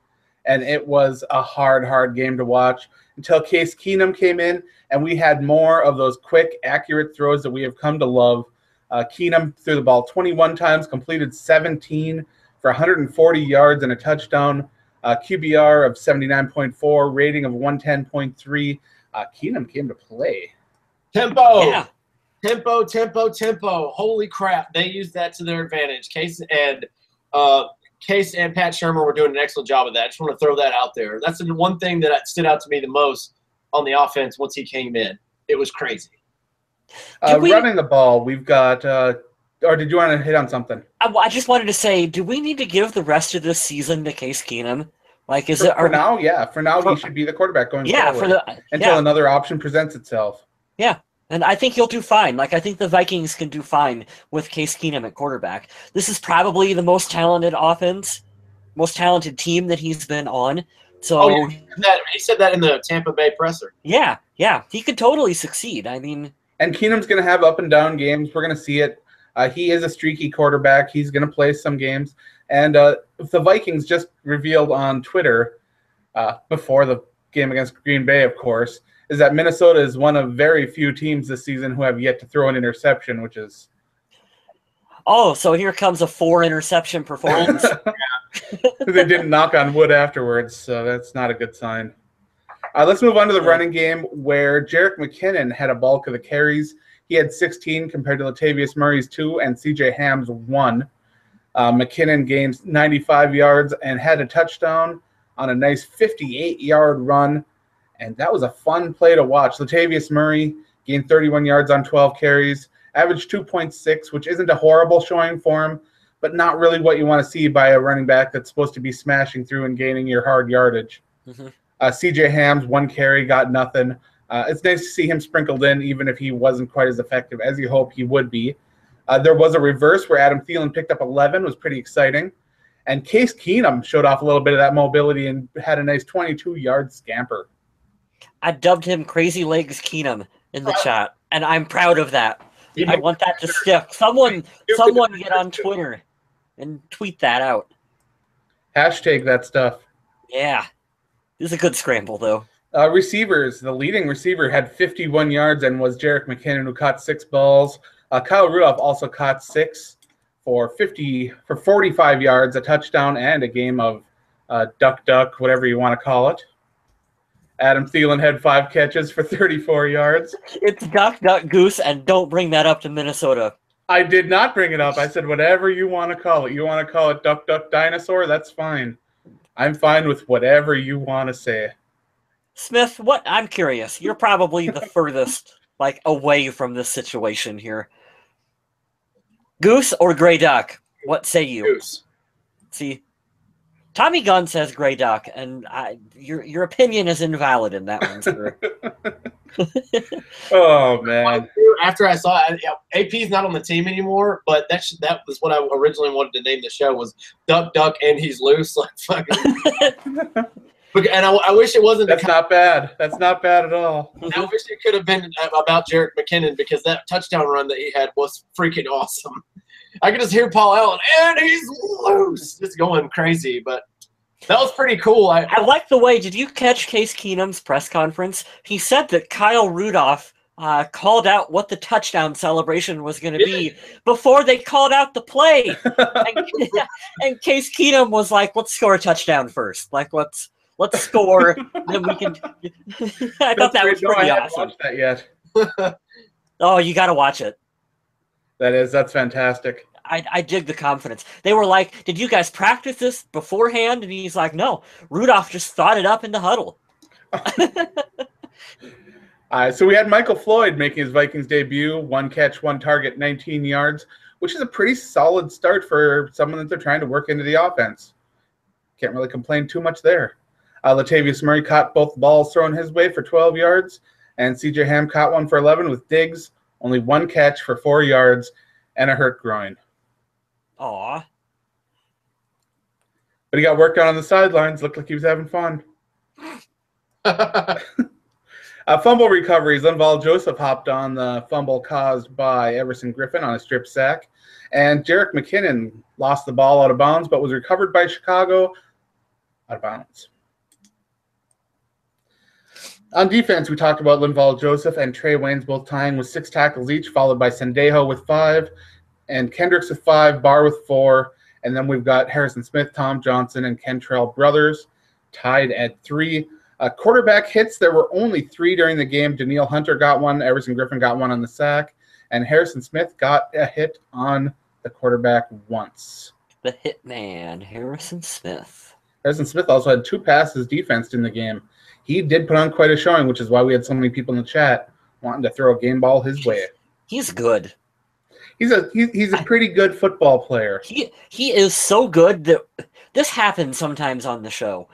and it was a hard game to watch until Case Keenum came in, and we had more of those quick, accurate throws that we have come to love. Keenum threw the ball 21 times, completed 17 for 140 yards and a touchdown. QBR of 79.4, rating of 110.3. Keenum came to play. Tempo. Yeah. Tempo. Holy crap. They used that to their advantage. Case and Pat Shermer were doing an excellent job of that. I just want to throw that out there. That's the one thing that stood out to me the most on the offense once he came in. It was crazy. Running the ball, we've got or did you want to hit on something? I just wanted to say, do we need to give the rest of this season to Case Keenum? Like, is it for now? Yeah, for now he should be the quarterback going forward until another option presents itself. Yeah, and I think he'll do fine. Like, I think the Vikings can do fine with Case Keenum at quarterback. This is probably the most talented offense, most talented team that he's been on. So he said that in the Tampa Bay presser. Yeah, he could totally succeed. I mean, and Keenum's going to have up and down games. We're going to see it. He is a streaky quarterback. He's going to play some games. And the Vikings just revealed on Twitter before the game against Green Bay, of course, is that Minnesota is one of very few teams this season who have yet to throw an interception, which is... Oh, so here comes a 4-interception performance. They didn't knock on wood afterwards, so that's not a good sign. Let's move on to the running game, where Jerick McKinnon had a bulk of the carries. He had 16 compared to Latavius Murray's 2 and C.J. Ham's 1. McKinnon gained 95 yards and had a touchdown on a nice 58-yard run, and that was a fun play to watch. Latavius Murray gained 31 yards on 12 carries, averaged 2.6, which isn't a horrible showing for him, but not really what you want to see by a running back that's supposed to be smashing through and gaining your hard yardage. Mm-hmm. C.J. Ham's 1 carry got nothing. It's nice to see him sprinkled in, even if he wasn't quite as effective as you hope he would be. There was a reverse where Adam Thielen picked up 11, was pretty exciting. And Case Keenum showed off a little bit of that mobility and had a nice 22-yard scamper. I dubbed him Crazy Legs Keenum in the chat, and I'm proud of that. I want that to stick. Someone get on Twitter and tweet that out. Hashtag that stuff. Yeah. This is a good scramble, though. Receivers, the leading receiver had 51 yards and was Jerick McKinnon, who caught 6 balls. Kyle Rudolph also caught 6 for 45 yards, a touchdown, and a game of duck, whatever you want to call it. Adam Thielen had 5 catches for 34 yards. It's duck, goose, and don't bring that up to Minnesota. I did not bring it up. I said whatever you want to call it. You want to call it duck, dinosaur? That's fine. I'm fine with whatever you want to say. Smith, I'm curious. You're probably the furthest away from this situation here. Goose or gray duck? What say you? Goose. See, Tommy Gunn says gray duck, and your opinion is invalid in that one, sir. Oh man! After I saw it, AP's not on the team anymore, but that was what I originally wanted to name the show, was Duck, and he's loose. Like fucking. And I wish it wasn't. That's not bad. That's not bad at all. I wish it could have been about Jerick McKinnon, because that touchdown run that he had was freaking awesome. I could just hear Paul Allen, and he's loose, just going crazy. But that was pretty cool. I like the way. Did you catch Case Keenum's press conference? He said that Kyle Rudolph called out what the touchdown celebration was going to be before they called out the play. and Case Keenum was like, "Let's score a touchdown first. Let's score, then we can." I thought that was pretty awesome. I haven't watched that yet. Oh, you got to watch it. That's fantastic. I dig the confidence. They were like, "Did you guys practice this beforehand?" And he's like, "No, Rudolph just thought it up in the huddle." So we had Michael Floyd making his Vikings debut. 1 catch, 1 target, 19 yards, which is a pretty solid start for someone that they're trying to work into the offense. Can't really complain too much there. Latavius Murray caught both balls thrown his way for 12 yards, and C.J. Ham caught one for 11 with Diggs. Only 1 catch for 4 yards and a hurt groin. Aw. But he got worked on the sidelines. Looked like he was having fun. Fumble recoveries. Linval Joseph hopped on the fumble caused by Everson Griffin on a strip sack. And Jerick McKinnon lost the ball out of bounds, but was recovered by Chicago out of bounds. On defense, we talked about Linval Joseph and Trey Waynes both tying with 6 tackles each, followed by Sendejo with 5, and Kendricks with 5, Barr with 4, and then we've got Harrison Smith, Tom Johnson, and Kentrell Brothers. tied at 3. Quarterback hits, there were only 3 during the game. Danielle Hunter got one, Everson Griffin got one on the sack, and Harrison Smith got a hit on the quarterback once. The hitman, Harrison Smith. Harrison Smith also had 2 passes defensed in the game. He did put on quite a showing, which is why we had so many people in the chat wanting to throw a game ball his way. He's good. He's a pretty good football player. He is so good that this happens sometimes on the show.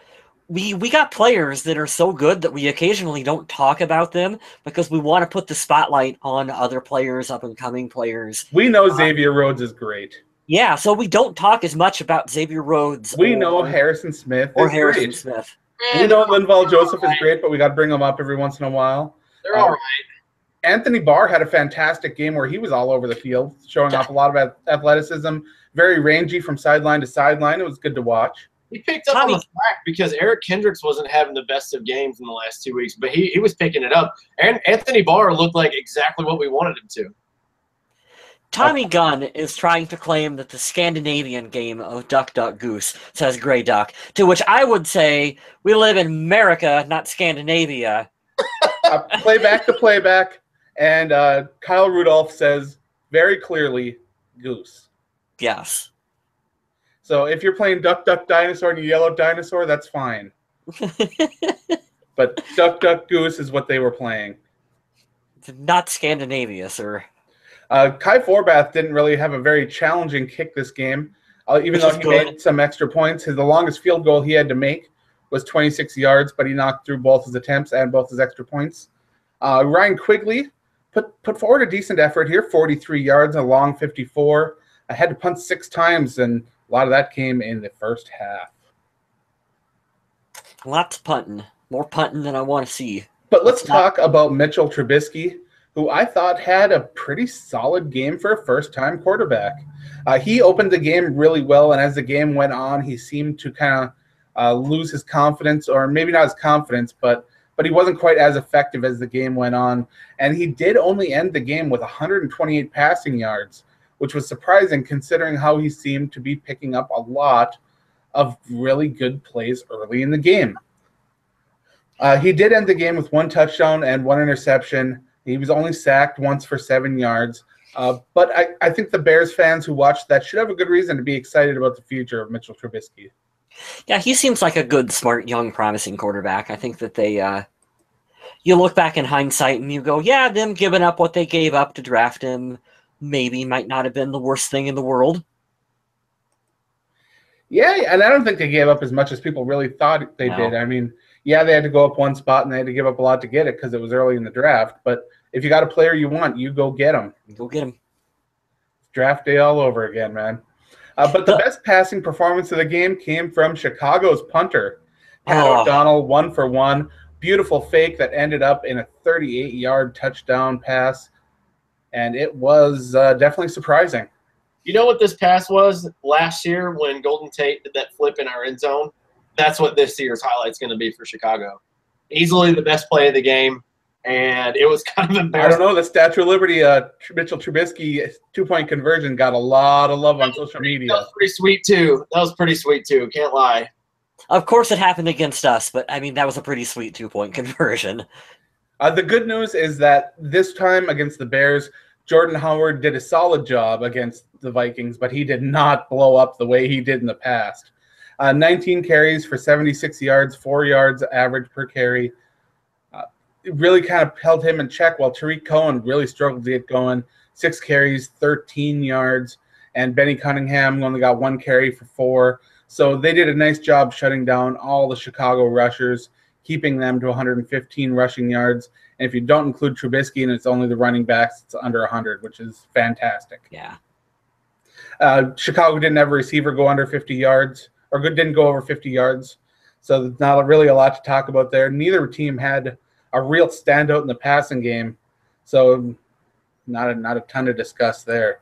We got players that are so good that we occasionally don't talk about them because we want to put the spotlight on other players, up-and-coming players. We know Xavier Rhodes is great. Yeah, so we don't talk as much about Xavier Rhodes. We know Harrison Smith or is Harrison great. Smith. We know Linval Joseph is great, but we got to bring him up every once in a while. They're all right. Anthony Barr had a fantastic game where he was all over the field, showing off a lot of athleticism, very rangy from sideline to sideline. It was good to watch. He picked up on the slack because Eric Kendricks wasn't having the best of games in the last 2 weeks, but he was picking it up. And Anthony Barr looked like exactly what we wanted him to. Tommy Gunn is trying to claim that the Scandinavian game of Duck, Duck, Goose says Grey Duck, to which I would say we live in America, not Scandinavia. Playback to playback, and Kyle Rudolph says very clearly Goose. Yes. So if you're playing Duck, Duck, Dinosaur and you yell out Dinosaur, that's fine. But Duck, Duck, Goose is what they were playing. Not Scandinavia, sir. Kai Forbath didn't really have a very challenging kick this game, even though he made some extra points. The longest field goal he had to make was 26 yards, but he knocked through both his attempts and both his extra points. Ryan Quigley put forward a decent effort here, 43 yards, a long 54. I had to punt 6 times, and a lot of that came in the first half. Lots of punting. More punting than I want to see. But let's talk about Mitchell Trubisky, who I thought had a pretty solid game for a first-time quarterback. He opened the game really well, and as the game went on, he seemed to kind of lose his confidence, or maybe not his confidence, but he wasn't quite as effective as the game went on. And he did only end the game with 128 passing yards, which was surprising considering how he seemed to be picking up a lot of really good plays early in the game. He did end the game with 1 touchdown and 1 interception. He was only sacked once for 7 yards. But I think the Bears fans who watched that should have a good reason to be excited about the future of Mitchell Trubisky. Yeah, he seems like a good, smart, young, promising quarterback. I think that they you look back in hindsight and you go, yeah, them giving up what they gave up to draft him maybe might not have been the worst thing in the world. Yeah, and I don't think they gave up as much as people really thought they did. I mean, yeah, they had to go up 1 spot and they had to give up a lot to get it because it was early in the draft. But if you got a player you want, you go get him. Go get him. Draft day all over again, man. But the best passing performance of the game came from Chicago's punter, Pat O'Donnell, 1 for 1. Beautiful fake that ended up in a 38-yard touchdown pass, and it was definitely surprising. You know what this pass was last year when Golden Tate did that flip in our end zone? That's what this year's highlight's going to be for Chicago. Easily the best play of the game, and it was kind of embarrassing. I don't know. The Statue of Liberty, Mitchell Trubisky 2-point conversion got a lot of love on social media. That was pretty sweet, too. Can't lie. Of course it happened against us, but, I mean, that was a pretty sweet 2-point conversion. The good news is that this time against the Bears, Jordan Howard did a solid job against the Vikings, but he did not blow up the way he did in the past. 19 carries for 76 yards, 4 yards average per carry. It really kind of held him in check while Tariq Cohen really struggled to get going. 6 carries, 13 yards, and Benny Cunningham only got 1 carry for 4. So they did a nice job shutting down all the Chicago rushers, keeping them to 115 rushing yards. And if you don't include Trubisky and it's only the running backs, it's under 100, which is fantastic. Yeah. Chicago didn't have a receiver go under 50 yards, or didn't go over 50 yards. So there's not really a lot to talk about there. Neither team had a real standout in the passing game. So not a ton to discuss there.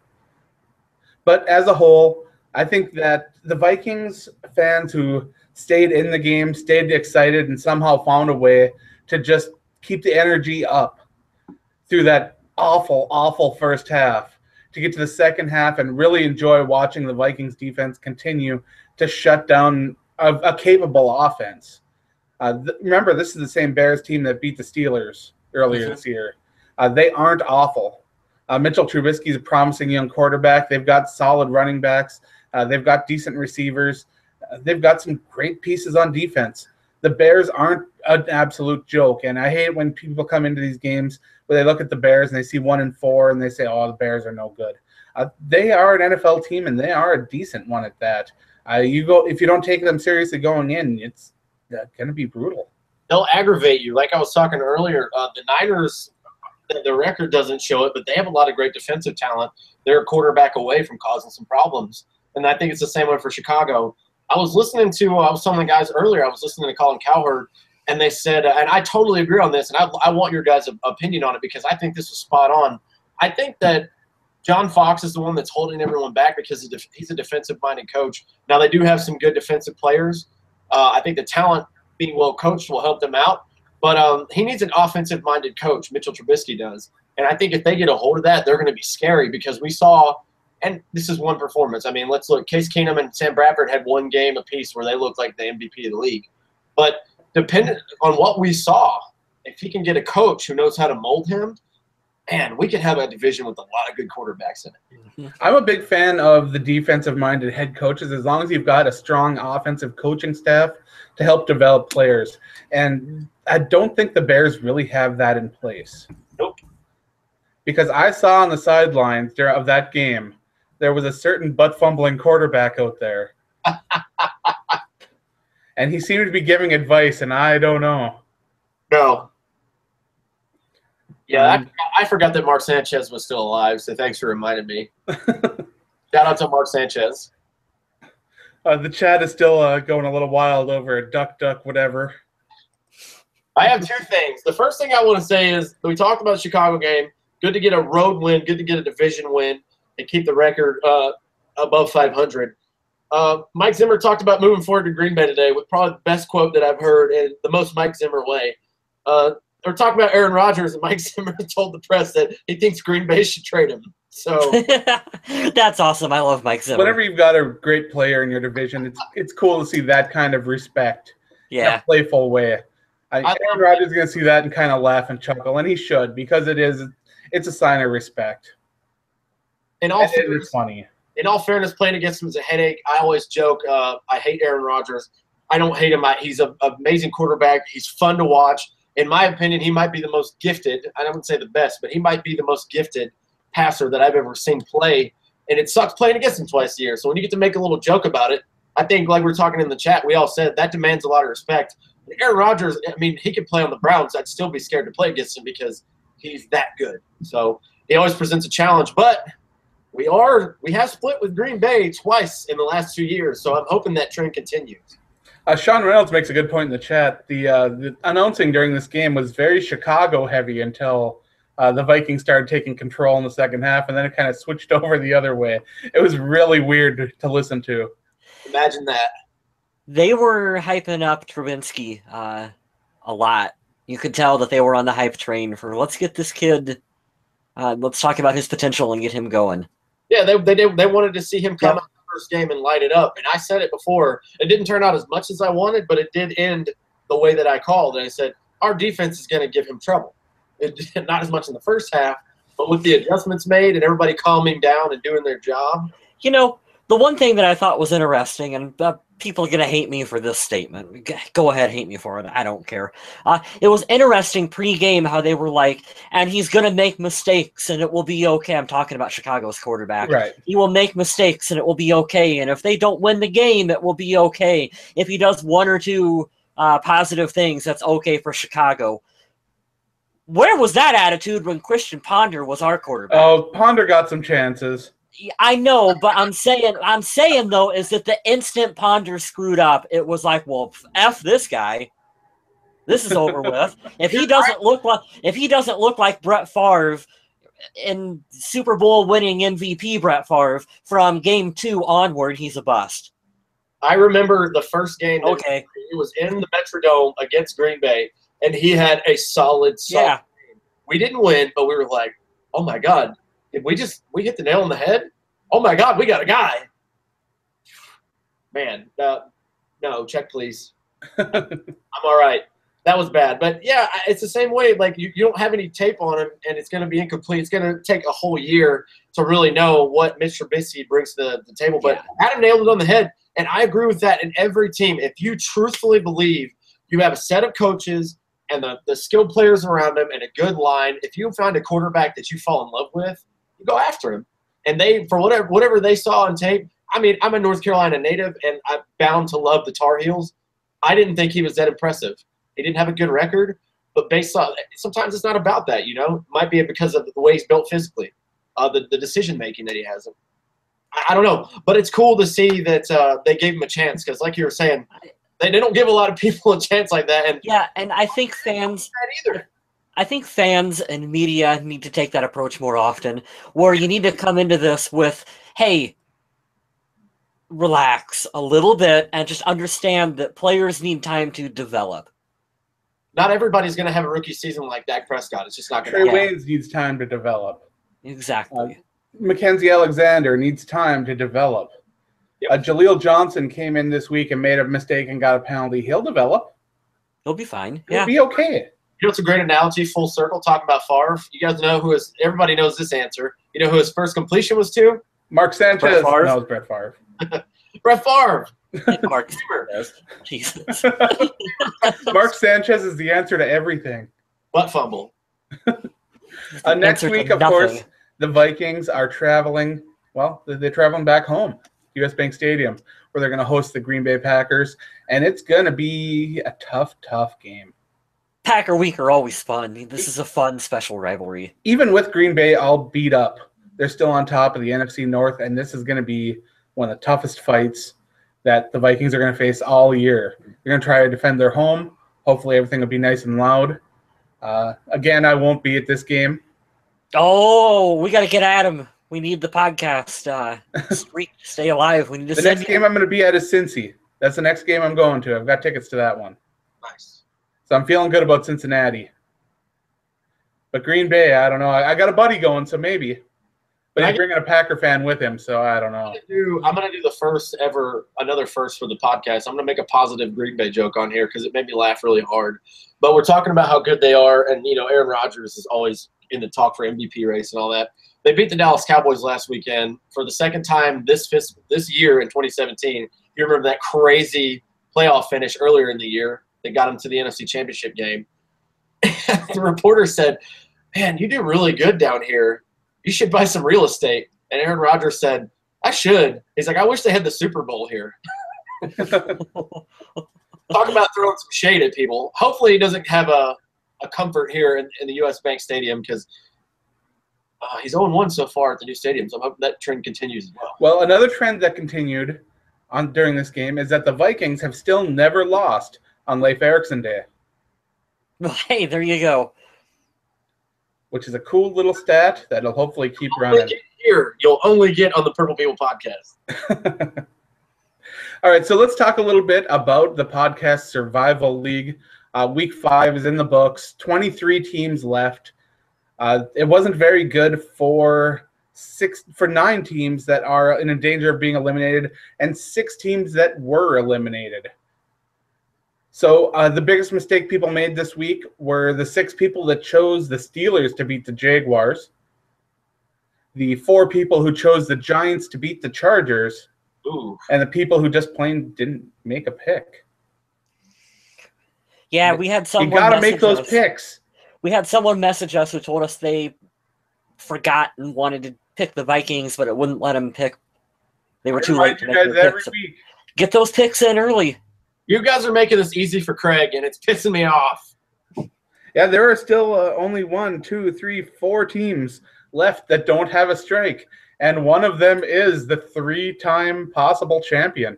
But as a whole, I think that the Vikings fans who stayed in the game, stayed excited, and somehow found a way to just keep the energy up through that awful, awful first half to get to the second half and really enjoy watching the Vikings defense continue to shut down a capable offense. Remember, this is the same Bears team that beat the Steelers earlier this year. They aren't awful. Mitchell Trubisky is a promising young quarterback. They've got solid running backs. They've got decent receivers. They've got some great pieces on defense. The Bears aren't an absolute joke, and I hate when people come into these games where they look at the Bears and they see 1-4 and they say, "Oh, the Bears are no good." They are an NFL team, and they are a decent one at that. If you don't take them seriously going in, it's going to be brutal. They'll aggravate you. Like I was talking earlier, the Niners, the record doesn't show it, but they have a lot of great defensive talent. They're a quarterback away from causing some problems, and I think it's the same one for Chicago. I was telling the guys earlier, I was listening to Colin Cowherd, and they said, and I totally agree on this, and I want your guys' opinion on it because I think this was spot on. I think that John Fox is the one that's holding everyone back because he's a defensive-minded coach. Now, they do have some good defensive players. I think the talent being well coached will help them out. But he needs an offensive-minded coach, Mitchell Trubisky does. And I think if they get a hold of that, they're going to be scary because we saw – and this is one performance. I mean, let's look. Case Keenum and Sam Bradford had one game apiece where they looked like the MVP of the league. But depending on what we saw, if he can get a coach who knows how to mold him, man, we could have a division with a lot of good quarterbacks in it. I'm a big fan of the defensive-minded head coaches as long as you've got a strong offensive coaching staff to help develop players. And I don't think the Bears really have that in place. Nope. Because I saw on the sidelines of that game, there was a certain butt-fumbling quarterback out there. And he seemed to be giving advice, and I don't know. No. Yeah, I forgot that Mark Sanchez was still alive, so thanks for reminding me. Shout out to Mark Sanchez. The chat is still going a little wild over duck, whatever. I have two things. The first thing I want to say is we talked about the Chicago game. Good to get a road win, good to get a division win, and keep the record above 500. Mike Zimmer talked about moving forward to Green Bay today with probably the best quote that I've heard in the most Mike Zimmer way. They're talking about Aaron Rodgers, and Mike Zimmer told the press that he thinks Green Bay should trade him. So that's awesome. I love Mike Zimmer. Whenever you've got a great player in your division, it's cool to see that kind of respect. Yeah, in a playful way. Aaron Rodgers is going to see that and kind of laugh and chuckle, and he should because it's a sign of respect. In all fairness, playing against him is a headache. I always joke, I hate Aaron Rodgers. I don't hate him. He's an amazing quarterback. He's fun to watch. In my opinion, he might be the most gifted. I wouldn't say the best, but he might be the most gifted passer that I've ever seen play. And it sucks playing against him twice a year. So when you get to make a little joke about it, I think like we're talking in the chat, we all said that demands a lot of respect. Aaron Rodgers, I mean, he could play on the Browns. I'd still be scared to play against him because he's that good. So he always presents a challenge. But we have split with Green Bay twice in the last 2 years. So I'm hoping that trend continues. Sean Reynolds makes a good point in the chat. The announcing during this game was very Chicago-heavy until the Vikings started taking control in the second half, and then it kind of switched over the other way. It was really weird to listen to. Imagine that. They were hyping up Trubinsky a lot. You could tell that they were on the hype train for let's get this kid, let's talk about his potential and get him going. Yeah, they wanted to see him come out the first game and light it up. And I said it before. It didn't turn out as much as I wanted, but it did end the way that I called. And I said, our defense is going to give him trouble. Not as much in the first half, but with the adjustments made and everybody calming down and doing their job. You know, the one thing that I thought was interesting, and people are going to hate me for this statement. Go ahead, hate me for it. I don't care. It was interesting pre-game how they were like, and he's going to make mistakes and it will be okay. I'm talking about Chicago's quarterback. Right. He will make mistakes and it will be okay. And if they don't win the game, it will be okay. If he does one or two positive things, that's okay for Chicago. Where was that attitude when Christian Ponder was our quarterback? Oh, Ponder got some chances. I know, but I'm saying though, is that the instant Ponder screwed up, it was like, well, F this guy. This is over with. If he doesn't look like Brett Favre in Super Bowl winning MVP Brett Favre from game 2 onward, he's a bust. I remember the first game. Okay. It was in the Metrodome against Green Bay, and he had a solid game. We didn't win, but we were like, oh my God. Did we hit the nail on the head? Oh my God, we got a guy. Man, no, check please. I'm all right. That was bad. But, yeah, it's the same way. Like, you don't have any tape on him, and it's going to be incomplete. It's going to take a whole year to really know what Mitch Trubisky brings to the table. But Adam nailed it on the head, and I agree with that in every team. If you truthfully believe you have a set of coaches and the skilled players around them and a good line, if you find a quarterback that you fall in love with, you go after him. And they, for whatever they saw on tape, I mean, I'm a North Carolina native, and I'm bound to love the Tar Heels. I didn't think he was that impressive. He didn't have a good record, but based on sometimes it's not about that, you know. It might be because of the way he's built physically, the decision making that he has. I don't know, but it's cool to see that they gave him a chance because, like you were saying, they don't give a lot of people a chance like that. And yeah, and I think fans and media need to take that approach more often, where you need to come into this with, hey, relax a little bit and just understand that players need time to develop. Not everybody's going to have a rookie season like Dak Prescott. It's just not going to. Trey Waynes needs time to develop. Exactly. Mackenzie Alexander needs time to develop. Yep. Jaleel Johnson came in this week and made a mistake and got a penalty. He'll develop. He'll be fine. He'll be okay. You know, it's a great analogy, full circle, talking about Favre. You guys know everybody knows this answer. You know who his first completion was to? Mark Sanchez. No, it was Brett Favre. Brett Favre. Mark Jesus. Mark Sanchez is the answer to everything. Butt fumble. Next week, of course, the Vikings are traveling. Well, they're traveling back home, U.S. Bank Stadium, where they're going to host the Green Bay Packers, and it's going to be a tough game. Packer Week are always fun. This is a fun, special rivalry. Even with Green Bay all beat up, they're still on top of the NFC North, and this is going to be one of the toughest fights that the Vikings are going to face all year. They're going to try to defend their home. Hopefully everything will be nice and loud. Again, I won't be at this game. Oh, we got to get at him. We need the podcast streak to stay alive. We need to. The next game I'm going to be at is Cincy. That's the next game I'm going to. I've got tickets to that one. Nice. So I'm feeling good about Cincinnati. But Green Bay, I don't know. I got a buddy going, so maybe. But he's bringing a Packer fan with him, so I don't know. I'm going to do the first ever, another first for the podcast. I'm going to make a positive Green Bay joke on here because it made me laugh really hard. But we're talking about how good they are, and, you know, Aaron Rodgers is always in the talk for MVP race and all that. They beat the Dallas Cowboys last weekend for the second time this year in 2017. You remember that crazy playoff finish earlier in the year that got them to the NFC Championship game. The reporter said, man, you do really good down here. You should buy some real estate. And Aaron Rodgers said, I should. He's like, I wish they had the Super Bowl here. Talk about throwing some shade at people. Hopefully he doesn't have a comfort here in the U.S. Bank Stadium because he's 0-1 so far at the new stadium. So I hope that trend continues as well. Well, another trend that continued during this game is that the Vikings have still never lost on Leif Erikson Day. Hey, there you go. Which is a cool little stat that'll hopefully keep running. You'll only get on the Purple People podcast. All right, so let's talk a little bit about the podcast Survival League. Week 5 is in the books. 23 teams left. It wasn't very good for 9 teams that are in danger of being eliminated and 6 teams that were eliminated. So the biggest mistake people made this week were the 6 people that chose the Steelers to beat the Jaguars, the 4 people who chose the Giants to beat the Chargers, and the people who just plain didn't make a pick. Yeah, we had someone. You got to make those picks. We had someone message us who told us they forgot and wanted to pick the Vikings, but it wouldn't let them pick. They were too late to make their picks. Get those picks in early. You guys are making this easy for Craig, and it's pissing me off. Yeah, there are still only 1, 2, 3, 4 teams left that don't have a strike, and one of them is the 3-time possible champion.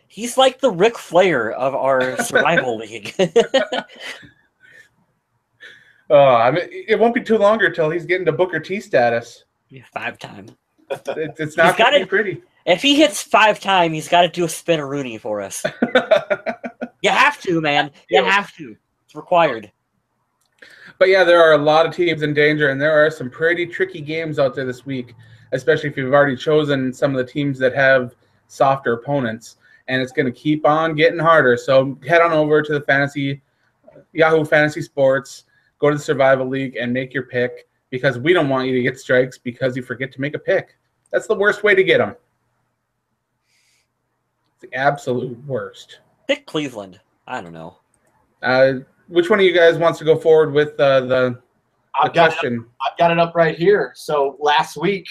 He's like the Ric Flair of our survival league. I mean, it won't be too longer till he's getting to Booker T status. Yeah, 5-time. It's not going to be pretty. If he hits 5-time, he's got to do a spin-a-rooney for us. You have to, man. You have to. It's required. But yeah, there are a lot of teams in danger, and there are some pretty tricky games out there this week, especially if you've already chosen some of the teams that have softer opponents. and it's going to keep on getting harder. So head on over to the Yahoo Fantasy Sports, go to the Survival League, and make your pick, because we don't want you to get strikes because you forget to make a pick. That's the worst way to get them. It's the absolute worst. Pick Cleveland. I don't know. Which one of you guys wants to go forward with the question? I've got it up right here. So last week,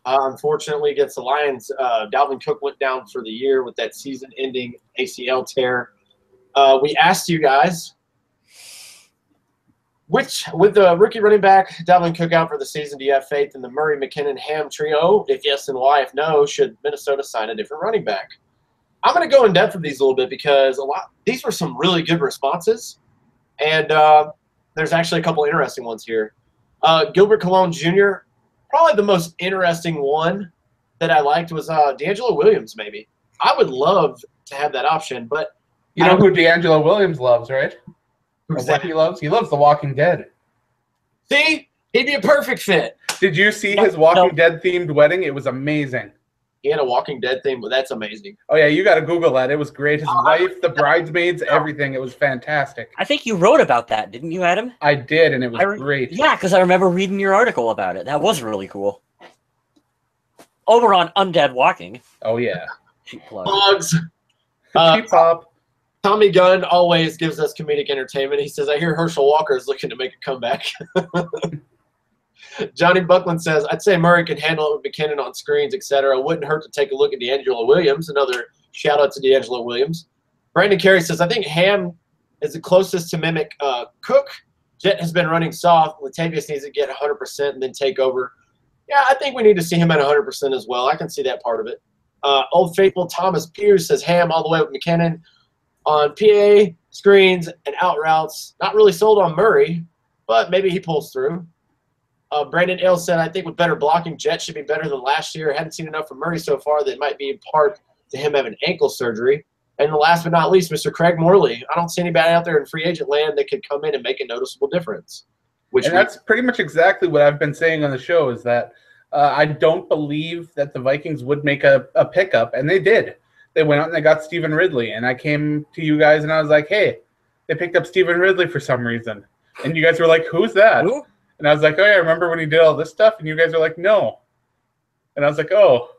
unfortunately, against the Lions, DALVIN Cook went down for the year with that season-ending ACL tear. We asked you guys, with the rookie running back DALVIN Cook out for the season, do you have faith in the Murray, McKinnon, Ham trio? If yes, then why? If no, should Minnesota sign a different running back? I'm going to go in depth with these a little bit because these were some really good responses, and there's actually a couple interesting ones here. Gilbert Cologne Jr., probably the most interesting one that I liked was D'Angelo Williams, maybe. I would love to have that option, but you know who D'Angelo Williams loves, right? Who's that? He loves? He loves The Walking Dead. See? He'd be a perfect fit. Did you see his Walking Dead themed wedding? It was amazing. He had a Walking Dead theme, but that's amazing. Oh, yeah, you got to Google that. It was great. His wife, the bridesmaids, everything. It was fantastic. I think you wrote about that, didn't you, Adam? I did, and it was great. Yeah, because I remember reading your article about it. That was really cool. Over on Undead Walking. Oh, yeah. Cheap plug. Plugs. Cheap pop. Tommy Gunn always gives us comedic entertainment. He says, I hear Herschel Walker is looking to make a comeback. Johnny Buckland says, I'd say Murray can handle it with McKinnon on screens, etc. Wouldn't hurt to take a look at D'Angelo Williams. Another shout-out to D'Angelo Williams. Brandon Carey says, I think Ham is the closest to mimic Cook. Jet has been running soft. Latavius needs to get 100% and then take over. Yeah, I think we need to see him at 100% as well. I can see that part of it. Old Faithful Thomas Pierce says Ham all the way with McKinnon on PA, screens, and out routes. Not really sold on Murray, but maybe he pulls through. Brandon Ailes said, I think with better blocking, Jet should be better than last year. Hadn't seen enough from Murray so far that it might be in part to him having ankle surgery. And last but not least, Mr. Craig Morley. I don't see anybody out there in free agent land that could come in and make a noticeable difference. That's pretty much exactly what I've been saying on the show, is that I don't believe that the Vikings would make a pickup, and they did. They went out and they got Stephen Ridley, and I came to you guys and I was like, hey, they picked up Stephen Ridley for some reason. And you guys were like, who's that? Who? And I was like, oh, yeah, remember when he did all this stuff? And you guys are like, no. And I was like, oh,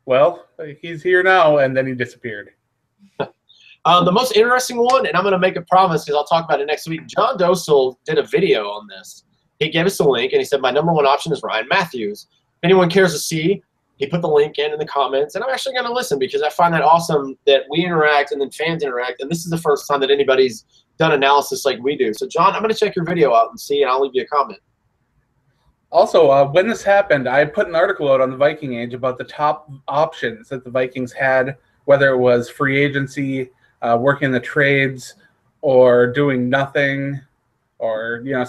well, he's here now, and then he disappeared. The most interesting one, and I'm going to make a promise because I'll talk about it next week, John Dosel did a video on this. He gave us a link, and he said, my number one option is Ryan Matthews. If anyone cares to see, he put the link in the comments, and I'm actually going to listen because I find that awesome that we interact and then fans interact, and this is the first time that anybody's done analysis like we do. So, John, I'm going to check your video out and see, and I'll leave you a comment. Also, when this happened, I put an article out on the Viking Age about the top options that the Vikings had, whether it was free agency, working the trades, or doing nothing, or, you know,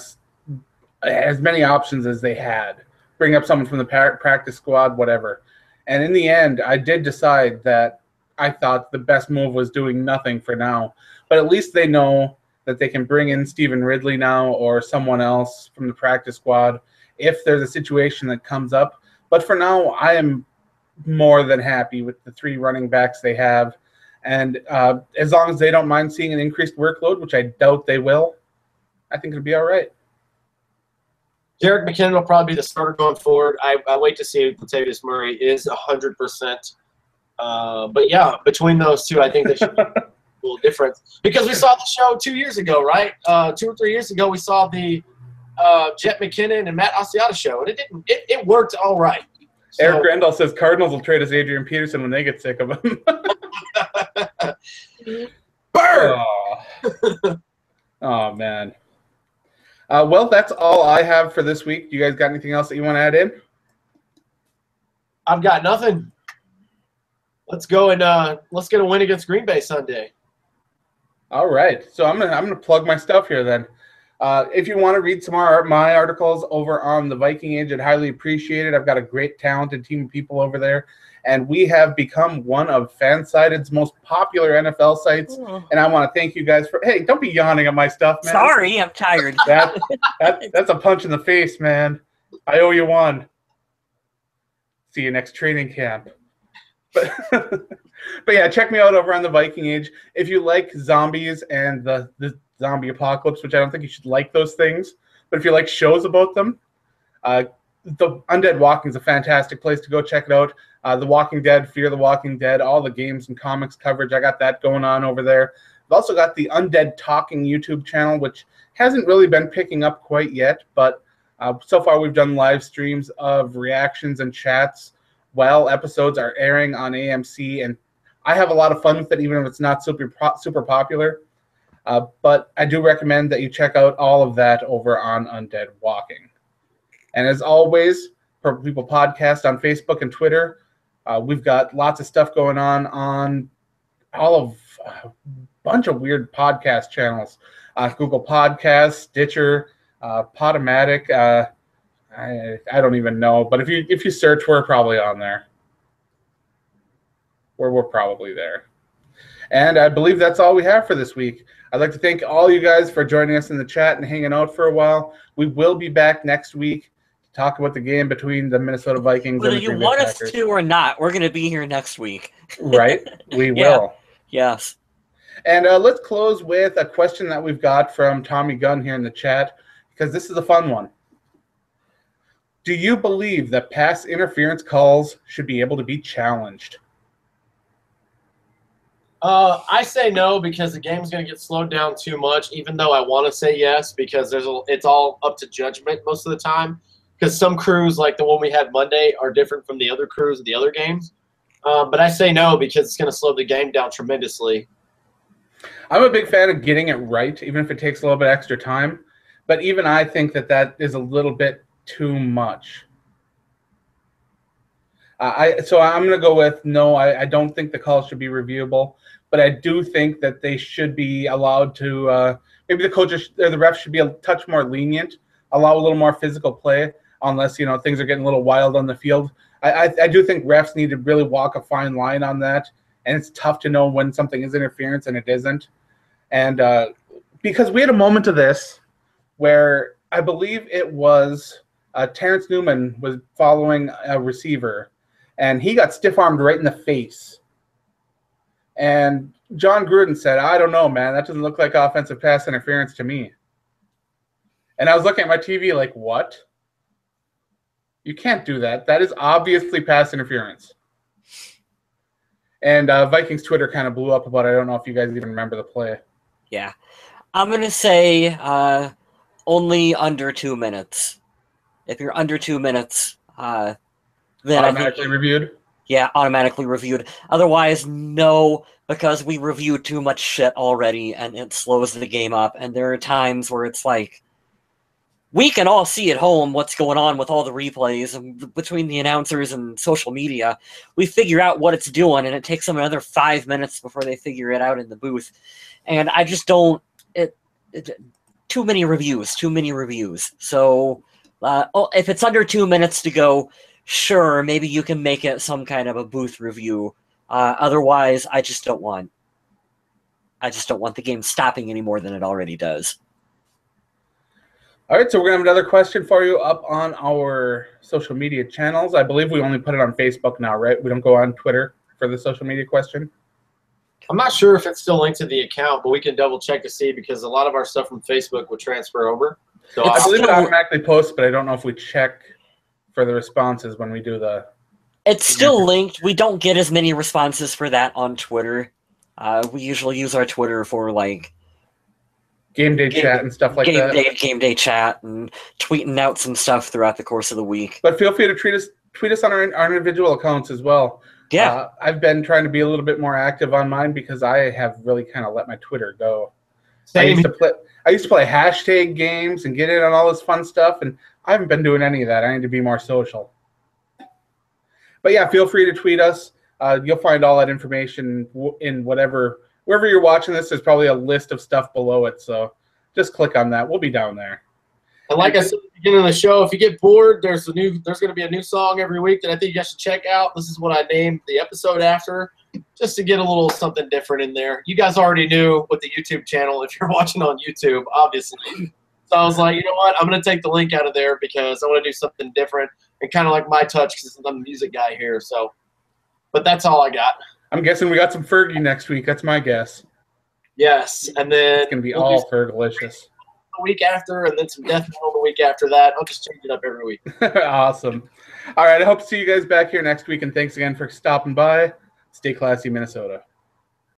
as many options as they had. Bring up someone from the practice squad, whatever. And in the end, I did decide that I thought the best move was doing nothing for now. But at least they know that they can bring in Stephen Ridley now or someone else from the practice squad if there's a situation that comes up. But for now, I am more than happy with the three running backs they have. And as long as they don't mind seeing an increased workload, which I doubt they will, I think it'll be all right. Jerick McKinnon will probably be the starter going forward. I wait to see if Latavius Murray is 100%. But, yeah, between those two, I think they should be a little different. Because we saw the show 2 years ago, right? 2 or 3 years ago, we saw the Jet McKinnon and Matt Asiata show, and it worked all right. So, Eric Grandal says Cardinals will trade us Adrian Peterson when they get sick of him. Burn! Oh, man. Well, that's all I have for this week. You guys got anything else that you want to add in? I've got nothing. Let's go and let's get a win against Green Bay Sunday. All right. So I'm gonna plug my stuff here then. If you want to read some of my articles over on the Viking Age, I'd highly appreciate it. I've got a great, talented team of people over there, and we have become one of Fansided's most popular NFL sites. And I want to thank you guys for. Hey, don't be yawning at my stuff, man. Sorry, I'm tired. That's a punch in the face, man. I owe you one. See you next training camp. But but yeah, check me out over on the Viking Age. If you like zombies and the zombie apocalypse, which I don't think you should like those things, but if you like shows about them, the Undead Walking is a fantastic place to go check it out. The Walking Dead, Fear the Walking Dead, all the games and comics coverage. I got that going on over there. I've also got the Undead Talking YouTube channel, which hasn't really been picking up quite yet, but so far we've done live streams of reactions and chats while episodes are airing on AMC, and I have a lot of fun with it, even if it's not super popular. But I do recommend that you check out all of that over on Undead Walking. And as always, Purple People Podcast on Facebook and Twitter. We've got lots of stuff going on all of a bunch of weird podcast channels. Google Podcasts, Stitcher, Podomatic. I don't even know, but if you search, we're probably on there. We're probably there. And I believe that's all we have for this week. I'd like to thank all you guys for joining us in the chat and hanging out for a while. We will be back next week to talk about the game between the Minnesota Vikings and the Green Bay Packers. Whether you want us to or not, we're going to be here next week. Right? We will. Yes. And let's close with a question that we've got from Tommy Gunn here in the chat, because this is a fun one. Do you believe that pass interference calls should be able to be challenged? I say no, because the game's going to get slowed down too much, even though I want to say yes, because it's all up to judgment most of the time. Because some crews, like the one we had Monday, are different from the other crews of the other games. But I say no, because it's going to slow the game down tremendously. I'm a big fan of getting it right, even if it takes a little bit extra time. But even I think that is a little bit too much. So I'm going to go with no. I don't think the call should be reviewable, but I do think that they should be allowed to. Maybe the coaches or the refs should be a touch more lenient, allow a little more physical play, unless things are getting a little wild on the field. I do think refs need to really walk a fine line on that, and it's tough to know when something is interference and it isn't. And because we had a moment of this where I believe it was Terrence Newman was following a receiver, and he got stiff-armed right in the face. And John Gruden said, I don't know, man. That doesn't look like offensive pass interference to me. And I was looking at my TV like, what? You can't do that. That is obviously pass interference. And Vikings Twitter kind of blew up about it. I don't know if you guys even remember the play. Yeah. I'm going to say only under 2 minutes. If you're under 2 minutes, then automatically reviewed? Yeah, automatically reviewed. Otherwise, no, because we reviewed too much shit already, and it slows the game up. And there are times where it's like, we can all see at home what's going on with all the replays, and between the announcers and social media, we figure out what it's doing, and it takes them another 5 minutes before they figure it out in the booth. And I just don't... Too many reviews. So if it's under 2 minutes to go, sure, maybe you can make it some kind of a booth review. Otherwise, I just don't want the game stopping any more than it already does. All right, so we're going to have another question for you up on our social media channels. I believe we only put it on Facebook now, right? We don't go on Twitter for the social media question? I'm not sure if it's still linked to the account, but we can double check to see, because a lot of our stuff from Facebook would transfer over. So I believe it automatically posts, but I don't know if we check for the responses when we do the... It's still linked. We don't get as many responses for that on Twitter. We usually use our Twitter for, like... Game day chat and stuff like that. Game day chat and tweeting out some stuff throughout the course of the week. But feel free to tweet us on our individual accounts as well. Yeah. I've been trying to be a little bit more active on mine because I have really kind of let my Twitter go. I used to play hashtag games and get in on all this fun stuff, and I haven't been doing any of that. I need to be more social. But yeah, feel free to tweet us. You'll find all that information in wherever you're watching this. There's probably a list of stuff below it, so just click on that. We'll be down there. And like I said at the beginning of the show, if you get bored, there's going to be a new song every week that I think you guys should check out. This is what I named the episode after, just to get a little something different in there. You guys already knew with the YouTube channel, if you're watching on YouTube, obviously. So I was like, you know what? I'm going to take the link out of there because I want to do something different and kind of like my touch, because I'm a music guy here. So But that's all I got. I'm guessing we got some Fergie next week. That's my guess. Yes, and then It's going to be all Fergalicious. the week after, and then some death metal the week after that. I'll just change it up every week. Awesome. All right, I hope to see you guys back here next week, and thanks again for stopping by. Stay classy, Minnesota.